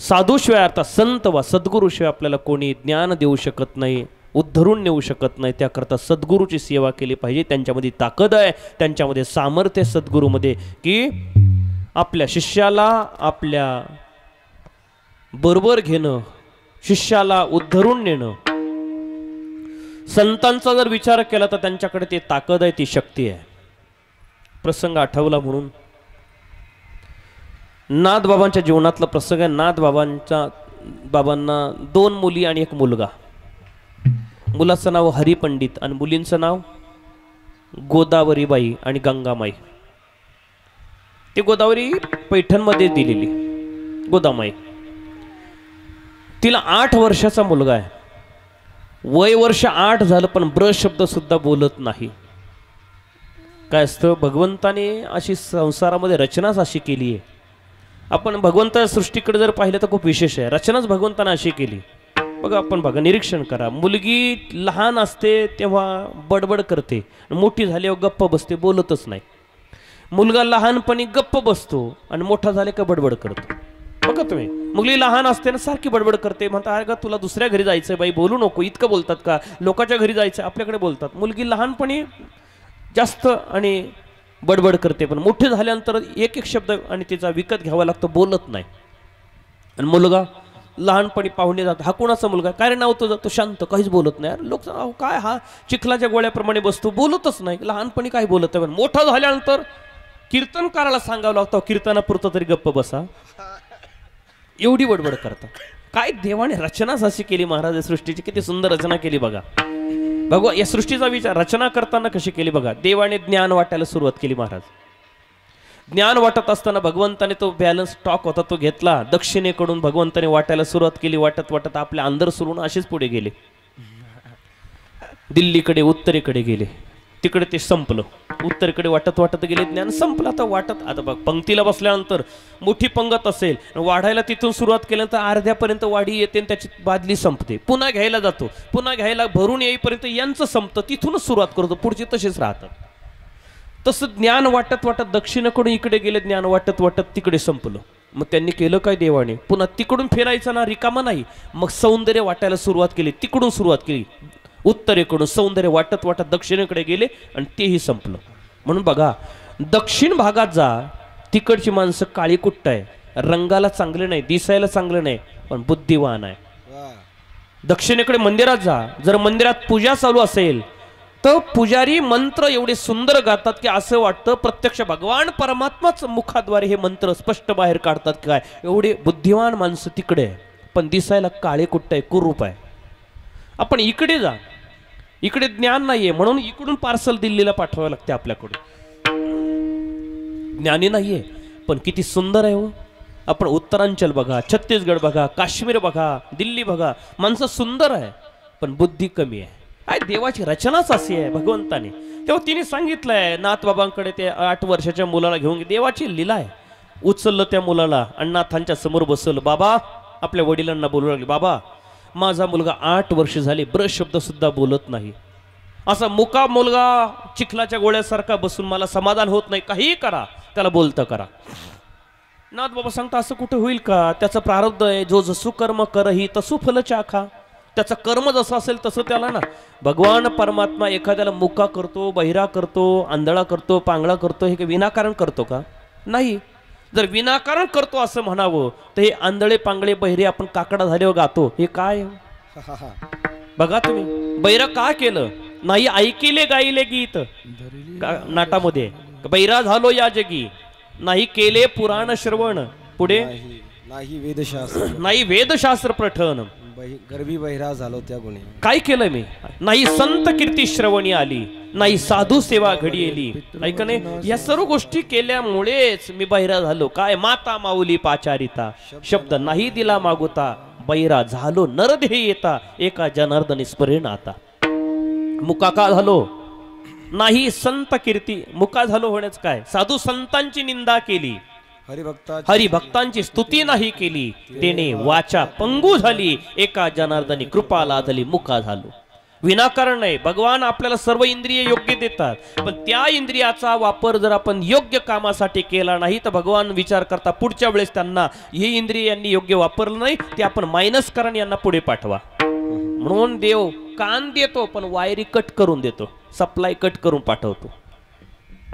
साधू शिवाय अर्थात संत वा सद्गुरू शिवाय आपल्याला कोणी ज्ञान देऊ शकत नाही, उद्धरून नेऊ शकत नाही. त्याकरता सद्गुरूची सेवा केली पाहिजे. त्यांच्यामध्ये ताकद आहे, त्यांच्यामध्ये सामर्थ्य सद्गुरूमध्ये, की आपल्या शिष्याला आपल्या बरोबर घेणं, शिष्याला उद्धरून नेणं. संतांचा जर विचार केला तर त्यांच्याकडे ती ताकद आहे, ती शक्ती आहे. प्रसंग आठवला म्हणून नाथबाबांच्या जीवनातला प्रसंग आहे. बाबांना 2 मुली आणि 1 मुलगा. मुलाचं नाव हरिपंडित आणि मुलींचं नाव गोदावरीबाई आणि गंगामाई. ती गोदावरी पैठणमध्ये दिलेली गोदामाई. तिला 8 वर्षाचा मुलगा आहे. वय वर्ष 8 झालं पण ब्र शब्द सुद्धा बोलत नाही. काय असतं, भगवंताने अशी संसारामध्ये रचनाच अशी केली आहे. आपण भगवंता सृष्टीकडे जर पाहिलं तर खूप विशेष आहे. रचनाच भगवंताने अशी केली. बघा, आपण बघा, निरीक्षण करा. मुलगी लहान असते तेव्हा बडबड करते, मोठी झाल्यावर गप्प बसते, बोलतच नाही. मुलगा लहानपणी गप्प बसतो आणि मोठा झाले का बडबड करतो. बघा तुम्ही, मुलगी लहान असते ना सारखी बडबड करते, म्हणता अरे का तुला दुसऱ्या घरी जायचंय बाई, बोलू नको, इतकं बोलतात का, लोकांच्या घरी जायचं आपल्याकडे बोलतात. मुलगी लहानपणी जास्त आणि बडबड करते, पण मोठे झाल्यानंतर एक एक शब्द आणि तिचा विकत घ्यावा लागतो, बोलत नाही. आणि मुलगा लहानपणी पाहुणे जातात, हा कोणाचा मुलगा, काय रे नाव तुझं, तो शांत, काहीच बोलत नाही. लोक काय हा चिखलाच्या गोळ्याप्रमाणे बसतो, बोलतच नाही. लहानपणी काही बोलत नाही, पण मोठा झाल्यानंतर कीर्तनकाराला सांगावं लागतं, कीर्तनापुरतं तरी गप्प बसा, एवढी बडबड करतात. काय देवाने रचनाच अशी केली महाराज सृष्टीची, किती सुंदर रचना केली बघा. भगवान या सृष्टीचा विचार रचना करताना कशी केली बघा. देवाने ज्ञान वाटायला सुरुवात केली महाराज. ज्ञान वाटत असताना भगवंताने तो बॅलन्स स्टॉक होता तो घेतला, दक्षिणेकडून भगवंताने वाटायला सुरुवात केली. वाटत वाटत आपल्या अंदर सोडून असेच पुढे गेले, दिल्लीकडे उत्तरेकडे गेले. तिकडे ते संपलं. उत्तरेकडे वाटत वाटत गेले, ज्ञान संपलं. आता वाटत, आता बघ, पंक्तीला बसल्यानंतर मोठी पंगत असेल, वाढायला तिथून सुरुवात केल्यानंतर अर्ध्यापर्यंत वाढी येते आणि त्याची बादली संपते. पुन्हा घ्यायला जातो, पुन्हा घ्यायला भरून येईपर्यंत यांचं संपतं, तिथूनच सुरुवात करतो, पुढचे तसेच राहतात. तसं ज्ञान वाटत वाटत दक्षिणेकडून इकडे गेले, ज्ञान वाटत वाटत तिकडे संपलं. मग त्यांनी केलं काय देवाने, पुन्हा तिकडून फिरायचं ना, रिकामा नाही. मग सौंदर्य वाटायला सुरुवात केली, तिकडून सुरुवात केली, उत्तरेकडून सौंदर्य वाटत वाटत दक्षिणेकडे गेले आणि तेही संपलं. म्हणून बघा, दक्षिण भागात जा, तिकडची माणसं काळी कुट्ट आहे, रंगाला चांगले नाही, दिसायला चांगलं नाही, पण बुद्धिवान आहे. दक्षिणेकडे मंदिरात जा, जर मंदिरात पूजा चालू असेल तर पुजारी मंत्र एवढे सुंदर गातात की असं वाटतं प्रत्यक्ष भगवान परमात्माच मुखाद्वारे हे मंत्र स्पष्ट बाहेर काढतात. काय एवढे बुद्धिवान माणसं तिकडे आहे, पण दिसायला काळे कुट्ट आहे, कुरूप आहे. आपण इकडे जा, इकडे ज्ञान नाहीये, म्हणून इकडून पार्सल दिल्लीला पाठवावं लागते आपल्याकडे. ज्ञानी नाहीये, पण किती सुंदर आहे हो. आपण उत्तरांचल बघा, छत्तीसगड बघा, काश्मीर बघा, दिल्ली बघा, माणसं सुंदर आहे, पण बुद्धी कमी आहे. काय देवाची रचनाच अशी आहे भगवंताने. तेव्हा तिने सांगितलंय नाथबाबांकडे, ते 8 वर्षाच्या मुलाला घेऊन, देवाची लीला आहे. उचललं त्या मुलाला आणि नाथांच्या समोर बसवलं. बाबा, आपल्या वडिलांना बोलू लागले, बाबा माझा मुलगा 8 वर्ष झाले ब्रश शब्द सुद्धा बोलत नाही, असा मुका मुलगा चिखलाच्या गोळ्यासारखा बसून मला समाधान होत नाही, काही करा, त्याला बोलतं करा. नाथ बाबा सांगता, असं कुठे होईल का, त्याचं प्रारब्ध आहे, जो जसू कर्म करही तसू फल चाखा. त्याचं कर्म जसं असेल तसं त्याला ना. भगवान परमात्मा एखाद्याला मुका करतो, बहिरा करतो, आंधळा करतो, पांगळा करतो, हे विनाकारण करतो का? नाही. जर विनाकारण करतो असं म्हणावं तर हे आंधळे पांगळे बहिरे आपण काकडा झाल्यावर गातो, हे काय? बघा तुम्ही, बैरा का केलं नाही? ऐकिले गायले गीत नाटामध्ये, बैरा झालो या जगी, नाही केले पुराण श्रवण, पुढे नाही वेदशास्त्र, नाही वेदशास्त्र पठण, गर्भी बहिरा झालो त्या गुणी. काय केलं मी? नाही संत कीर्ती श्रवणी आली, नाही साधू सेवा घडी आली. ऐक नाही, या सर्व गोष्टी केल्यामुळेच मी बहिरा झालो. काय? माता माऊली पाचारिता, शब्द नाही दिला मागुता, बैरा झालो नरदेही येता, एका जनार्दनी स्मरण आता. मुका का झालो? नाही संत कीर्ती, मुका झालो होण्याच काय? साधू संतांची निंदा केली, हरिभक्तांची स्तुती नाही केली, तेने वाचा पंगू झाली, एका जनार्दनी कृपा लादली, मुका झालो. विनाकारण नाही. भगवान आपल्याला सर्व इंद्रिय योग्य देतात, पण त्या इंद्रियाचा वापर जर आपण योग्य कामासाठी केला नाही तर भगवान विचार करता पुढच्या वेळेस त्यांना हे इंद्रिय यांनी योग्य वापरलं नाही, ते आपण मायनस करून यांना पुढे पाठवा. म्हणून देव कान देतो पण वायरी कट करून देतो, सप्लाय कट करून पाठवतो.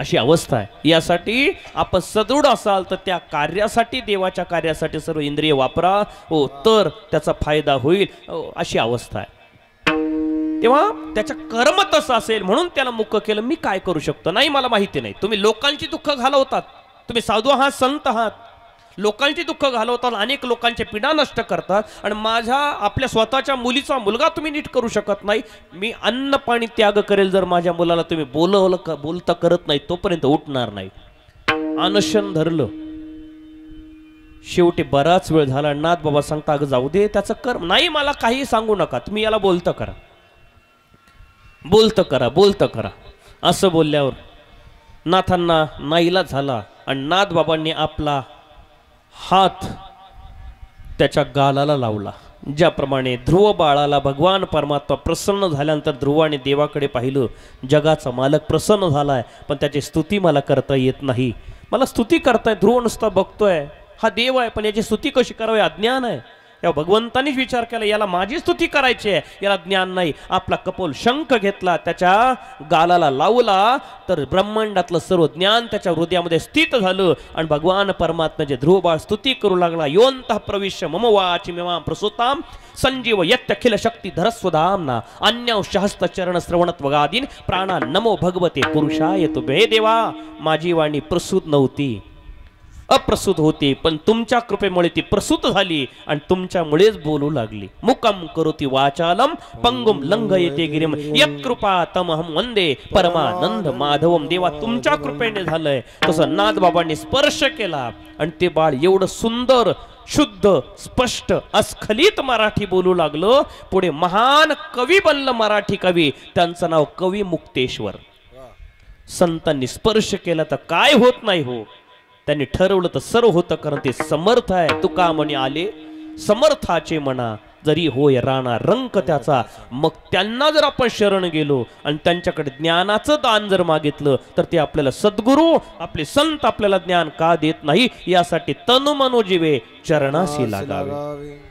अशी अवस्था आहे. यासाठी आपण सदृढ असाल तर त्या कार्यासाठी, देवाच्या कार्यासाठी सर्व इंद्रिय वापरा, हो, तर त्याचा फायदा होईल. अशी अवस्था आहे. तेव्हा त्याचं कर्म तसं असेल म्हणून त्याला मुक केलं. मी काय करू शकतो? नाही, मला माहिती नाही. तुम्ही लोकांची दुःख घालवतात, तुम्ही साधू आहात, संत आहात, लोकांची दुःख घालवतात, अनेक लोकांचे पीडा नष्ट करतात, आणि माझ्या आपल्या स्वतःच्या मुलीचा मुलगा तुम्ही नीट करू शकत नाही. मी अन्न पाणी त्याग करेल जर माझ्या मुलाला तुम्ही बोलता करत नाही, तोपर्यंत उठणार नाही. अनशन धरलं, शेवटी बराच वेळ झाला. नाथ बाबा सांगता, अगं जाऊ दे, त्याचं कर्म नाही, मला काही सांगू नका, तुम्ही याला बोलतं करा, बोलतं करा, बोलतं करा. असं बोलल्यावर नाथांना नाईलाज झाला आणि नाथ बाबांनी आपला हात त्याच्या गालाला लावला. ज्याप्रमाणे ध्रुव बाळाला भगवान परमात्मा प्रसन्न झाल्यानंतर ध्रुवाने देवाकडे पाहिलं, जगाचा मालक प्रसन्न झालाय, पण त्याची स्तुती मला करता येत नाही. मला स्तुती करताय, ध्रुव नुसता बघतोय, हा देव आहे, पण याची स्तुती कशी करावी अज्ञान आहे. या भगवंतानीच विचार केला, याला माझी स्तुती करायची आहे, याला ज्ञान नाही. आपला कपोल शंख घेतला, त्याच्या गालाला लावला, तर ब्रह्मांडातलं सर्व ज्ञान त्याच्या हृदयामध्ये स्थित झालं. आणि भगवान परमात्म्याचे ध्रुवबाळ स्तुती करू लागला. योंतः प्रविश्य मम वाचि मिमां प्रसूतां संजीव यत्यखिल शक्ती धरस्वधामना अन्यांशहस्त चरण श्रवणत्वगादीन प्राणा नमो भगवते पुरुषाय तुभे. हे देवा, माझी वाणी प्रसूत नव्हती, अप्रसूत होती, पण तुमच्या कृपेमुळे ती प्रसूत झाली आणि तुमच्यामुळेच बोलू लागली. मुकम करोति वाचालम पंगुम लंघयते गिरिम यत्कृपा तमहम वंदे परमानंद माधवम. देवा, तुमच्या कृपेने झालंय. तसं नाथ बाबांनी स्पर्श केला आणि ते बाळ एवढं सुंदर, शुद्ध, स्पष्ट, अस्खलित मराठी बोलू लागलं. पुढे महान कवी बनलं, मराठी कवी. त्यांचं नाव कवी मुक्तेश्वर. संतांनी स्पर्श केला तर काय होत नाही हो, त्यांनी ठरवलं तर सर्व होतं, कारण ते समर्थ आहे. तुका म्हणे आले समर्थाचे म्हणा, जरी होय राणा रंक त्याचा. मग त्यांना जर आपण शरण गेलो आणि त्यांच्याकडे ज्ञानाचं दान जर मागितलं तर ते आपल्याला सद्गुरू आपले संत आपल्याला ज्ञान का देत नाही, यासाठी तनु मनो जीवे चरणाशी लागावे.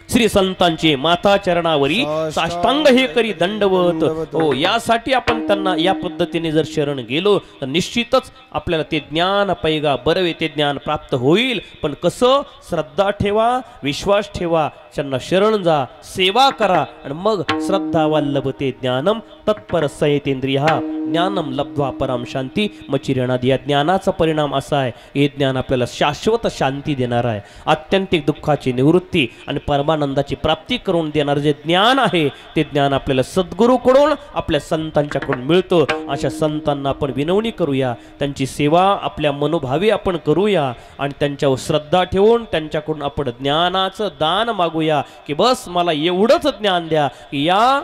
श्री संतांचे माता चरणावरी साष्टांग हे करी दंडवत. हो, यासाठी आपण त्यांना या पद्धतीने जर शरण गेलो तर निश्चितच आपल्याला ते ज्ञान पैगा बरवे ते ज्ञान प्राप्त होईल. पण कसं? श्रद्धा ठेवा, विश्वास ठेवा, त्यांना शरण जा, सेवा करा, आणि मग श्रद्धा वल्लभते ज्ञानम तत्पर सयतेंद्रिया ज्ञानम लब्ध्वा पराम शांती मचिरणाद. या ज्ञानाचा परिणाम असा आहे, हे ज्ञान आपल्याला शाश्वत शांती देणार आहे, आत्यंतिक दुःखाची निवृत्ती आणि परमानंदाची प्राप्ती करून देणार जे ज्ञान आहे ते ज्ञान आपल्याला सद्गुरूकडून आपल्या संतांच्याकडून मिळतं. अशा संतांना आपण विनवणी करूया, त्यांची सेवा आपल्या मनोभावी आपण करूया आणि त्यांच्यावर श्रद्धा ठेवून त्यांच्याकडून आपण ज्ञानाचं दान मागूया की बस मला एवढंच ज्ञान द्या की या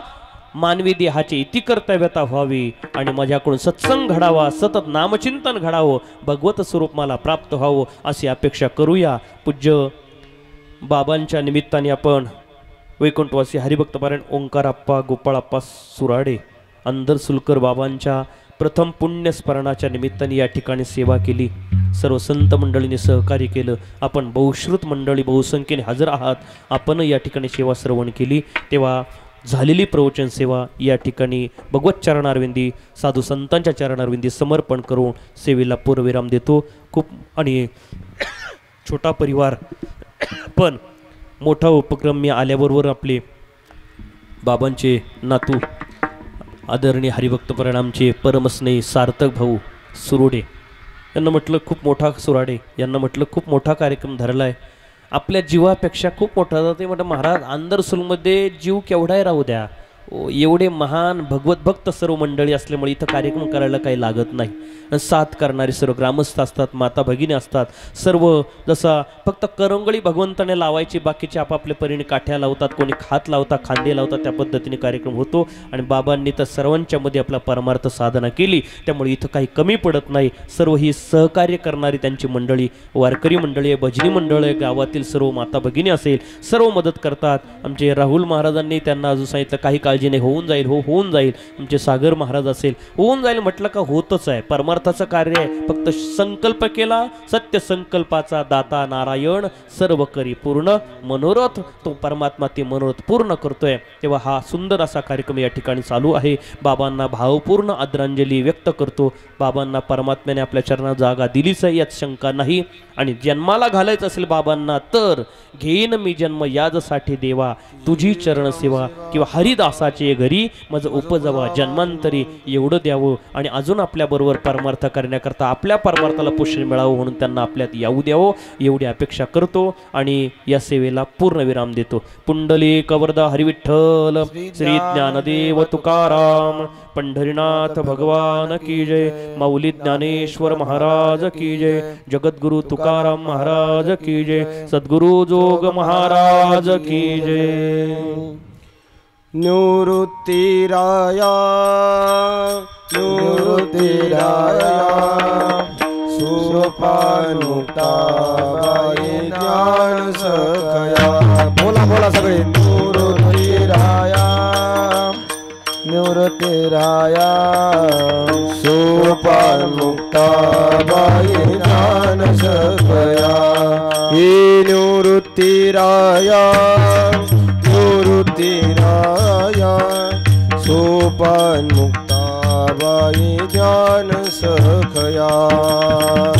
मानवी देहाची इति कर्तव्यता व्हावी आणि माझ्याकडून सत्संग घडावा, सतत नामचिंतन घडावं, भगवत स्वरूप मला प्राप्त व्हावं अशी अपेक्षा करूया. पूज्य बाबांच्या निमित्ताने आपण वैकुंठवासी हरिभक्तपारायण ओंकाराप्पा गोपाळाप्पा सुराडे अंधरसुलकर बाबांच्या प्रथम पुण्यस्मरणाच्या निमित्ताने या ठिकाणी सेवा केली. सर्व संत मंडळींनी सहकार्य केलं. आपण बहुश्रुत मंडळी बहुसंख्येने हजर आहात. आपण या ठिकाणी सेवा श्रवण केली. तेव्हा झालेली प्रवचन सेवा या ठिकाणी भगवत चरणारविंदी साधू संतांच्या चरणारविंदी समर्पण करून सेवेला पूर्वविराम देतो. खूप आणि छोटा परिवार पण मोठा उपक्रम मी आल्याबरोबर आपले बाबांचे नातू आदरणीय हरिभक्तपरायण आमचे परमस्नेही सार्थक भाऊ सुरोडे यांना म्हटलं खूप मोठा सुराडे यांना म्हटलं खूप मोठा कार्यक्रम धरला आहे, आपल्या जीवापेक्षा खूप मोठा जाते. म्हटलं महाराज अंधरसूलमध्ये जीव केवढाही राहू द्या, एवढे महान भगवत भक्त सर्व मंडळी असल्यामुळे इथं कार्यक्रम करायला काही लागत नाही. साथ करणारे सर्व ग्रामस्थ असतात, माता भगिनी असतात, सर्व जसा फक्त करंगळी भगवंताने लावायची, बाकीचे आपापल्या परीने काठ्या लावतात, कोणी हात लावतात, खांदे लावतात, त्या पद्धतीने कार्यक्रम होतो. आणि बाबांनी तर सर्वांच्या मध्ये आपला परमार्थ साधना केली, त्यामुळे इथं काही कमी पडत नाही. सर्व ही सहकार्य करणारी त्यांची मंडळी, वारकरी मंडळी आहे, भजनी मंडळ आहे, गावातील सर्व माता भगिनी असेल, सर्व मदत करतात. आमचे राहुल महाराजांनी त्यांना अजून सांगितलं काही काळजी नाही, होऊन जाईल, होऊन जाईल. आमचे सागर महाराज असेल, होऊन जाईल म्हटलं का होतच आहे. परमार्थाचं कार्य आहे, फक्त संकल्प केला, सत्य संकल्पाचा दाता नारायण सर्व करी पूर्ण मनोरथ, तो परमात्मा ते मनोरथ पूर्ण करतोय. तेव्हा हा सुंदर असा कार्यक्रम या ठिकाणी चालू आहे. बाबांना भावपूर्ण आदरांजली व्यक्त करतो. बाबांना परमात्म्याने आपल्या चरणात जागा दिलीच आहे, यात शंका नाही. आणि जन्माला घालायचं असेल बाबांना तर घेईन मी जन्म याजसाठी देवा, तुझी चरण सेवा किंवा हरिदासाचे घरी मज उपजवा जन्मांतरी, एवढं द्यावं. आणि अजून आपल्याबरोबर परमार्थ करण्याकरता आपल्या परमार्थाला पोषण मिळावं म्हणून त्यांना आपल्यात येऊ द्यावं, एवढी अपेक्षा करतो आणि या सेवेला पूर्णविराम देतो. पुंडलिक वरदा हरिविठ्ठल, श्री ज्ञानदेव तुकाराम, पंढरीनाथ भगवान की जय, माऊली ज्ञानेश्वर महाराज की जय, जगद्गुरु तुकाराम महाराज की जय, सद्गुरु जोग महाराज की जय. निवृत्तिराया निवृत्तिराया सुपानुक्ता ज्ञान सखया. बोला बोला सगळे. निवृत्तिराया निवृत्तिराया सुपानुक्ता ज्ञान सखया. हे निवृत्तिराया निवृत्तिराया सोपानमुक्ता बाई ज्ञान सखया.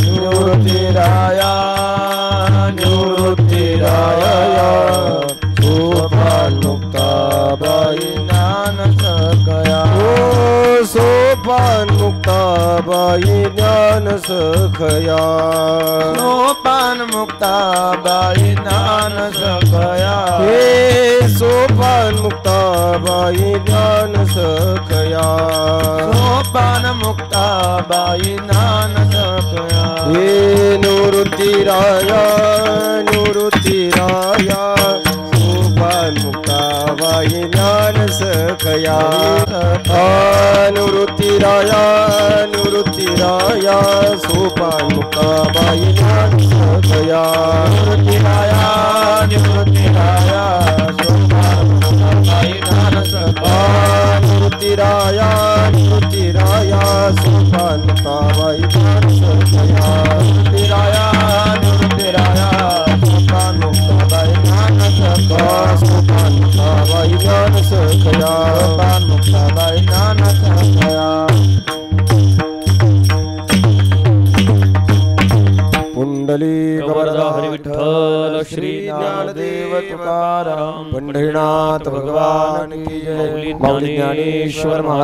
निवृत्तिराया निवृत्तिराया सोपानमुक्ता बाई ज्ञान सखया. ओ सोपानमुक्ता बाई ज्ञान सखया. सोपानमुक्ता बाई ज्ञान सखया. हे सोपानमुक्ता बाई ज्ञान सखया. सोपानमुक्ता बाई ज्ञान सखया. हे निवृत्तिराया निवृत्तिराया सोपानमुक्ता बाई ज्ञान सखया. निवृत्तीराया निवृत्तीराया सोपान मुक्ताबाई ज्ञान सखया निवृत्तीराया निवृत्तीराया सोपान मुक्ताबाई ज्ञान सखया निवृत्तीराया निवृत्तीराया सोपान मुक्ताबाई ज्ञान सखया निवृत्तीराया निवृत्तीराया सोपान मुक्ताबाई ज्ञान सखया सोपान मुक्ताबाई ज्ञान सखया सोपान मुक्ताबाई ज्ञान सखया पुंडली वरदा हरी विठ्ठल श्री ज्ञानदेव तुकाराम पंढरीनाथ भगवान की जय माऊली ज्ञानेश्वर महाराज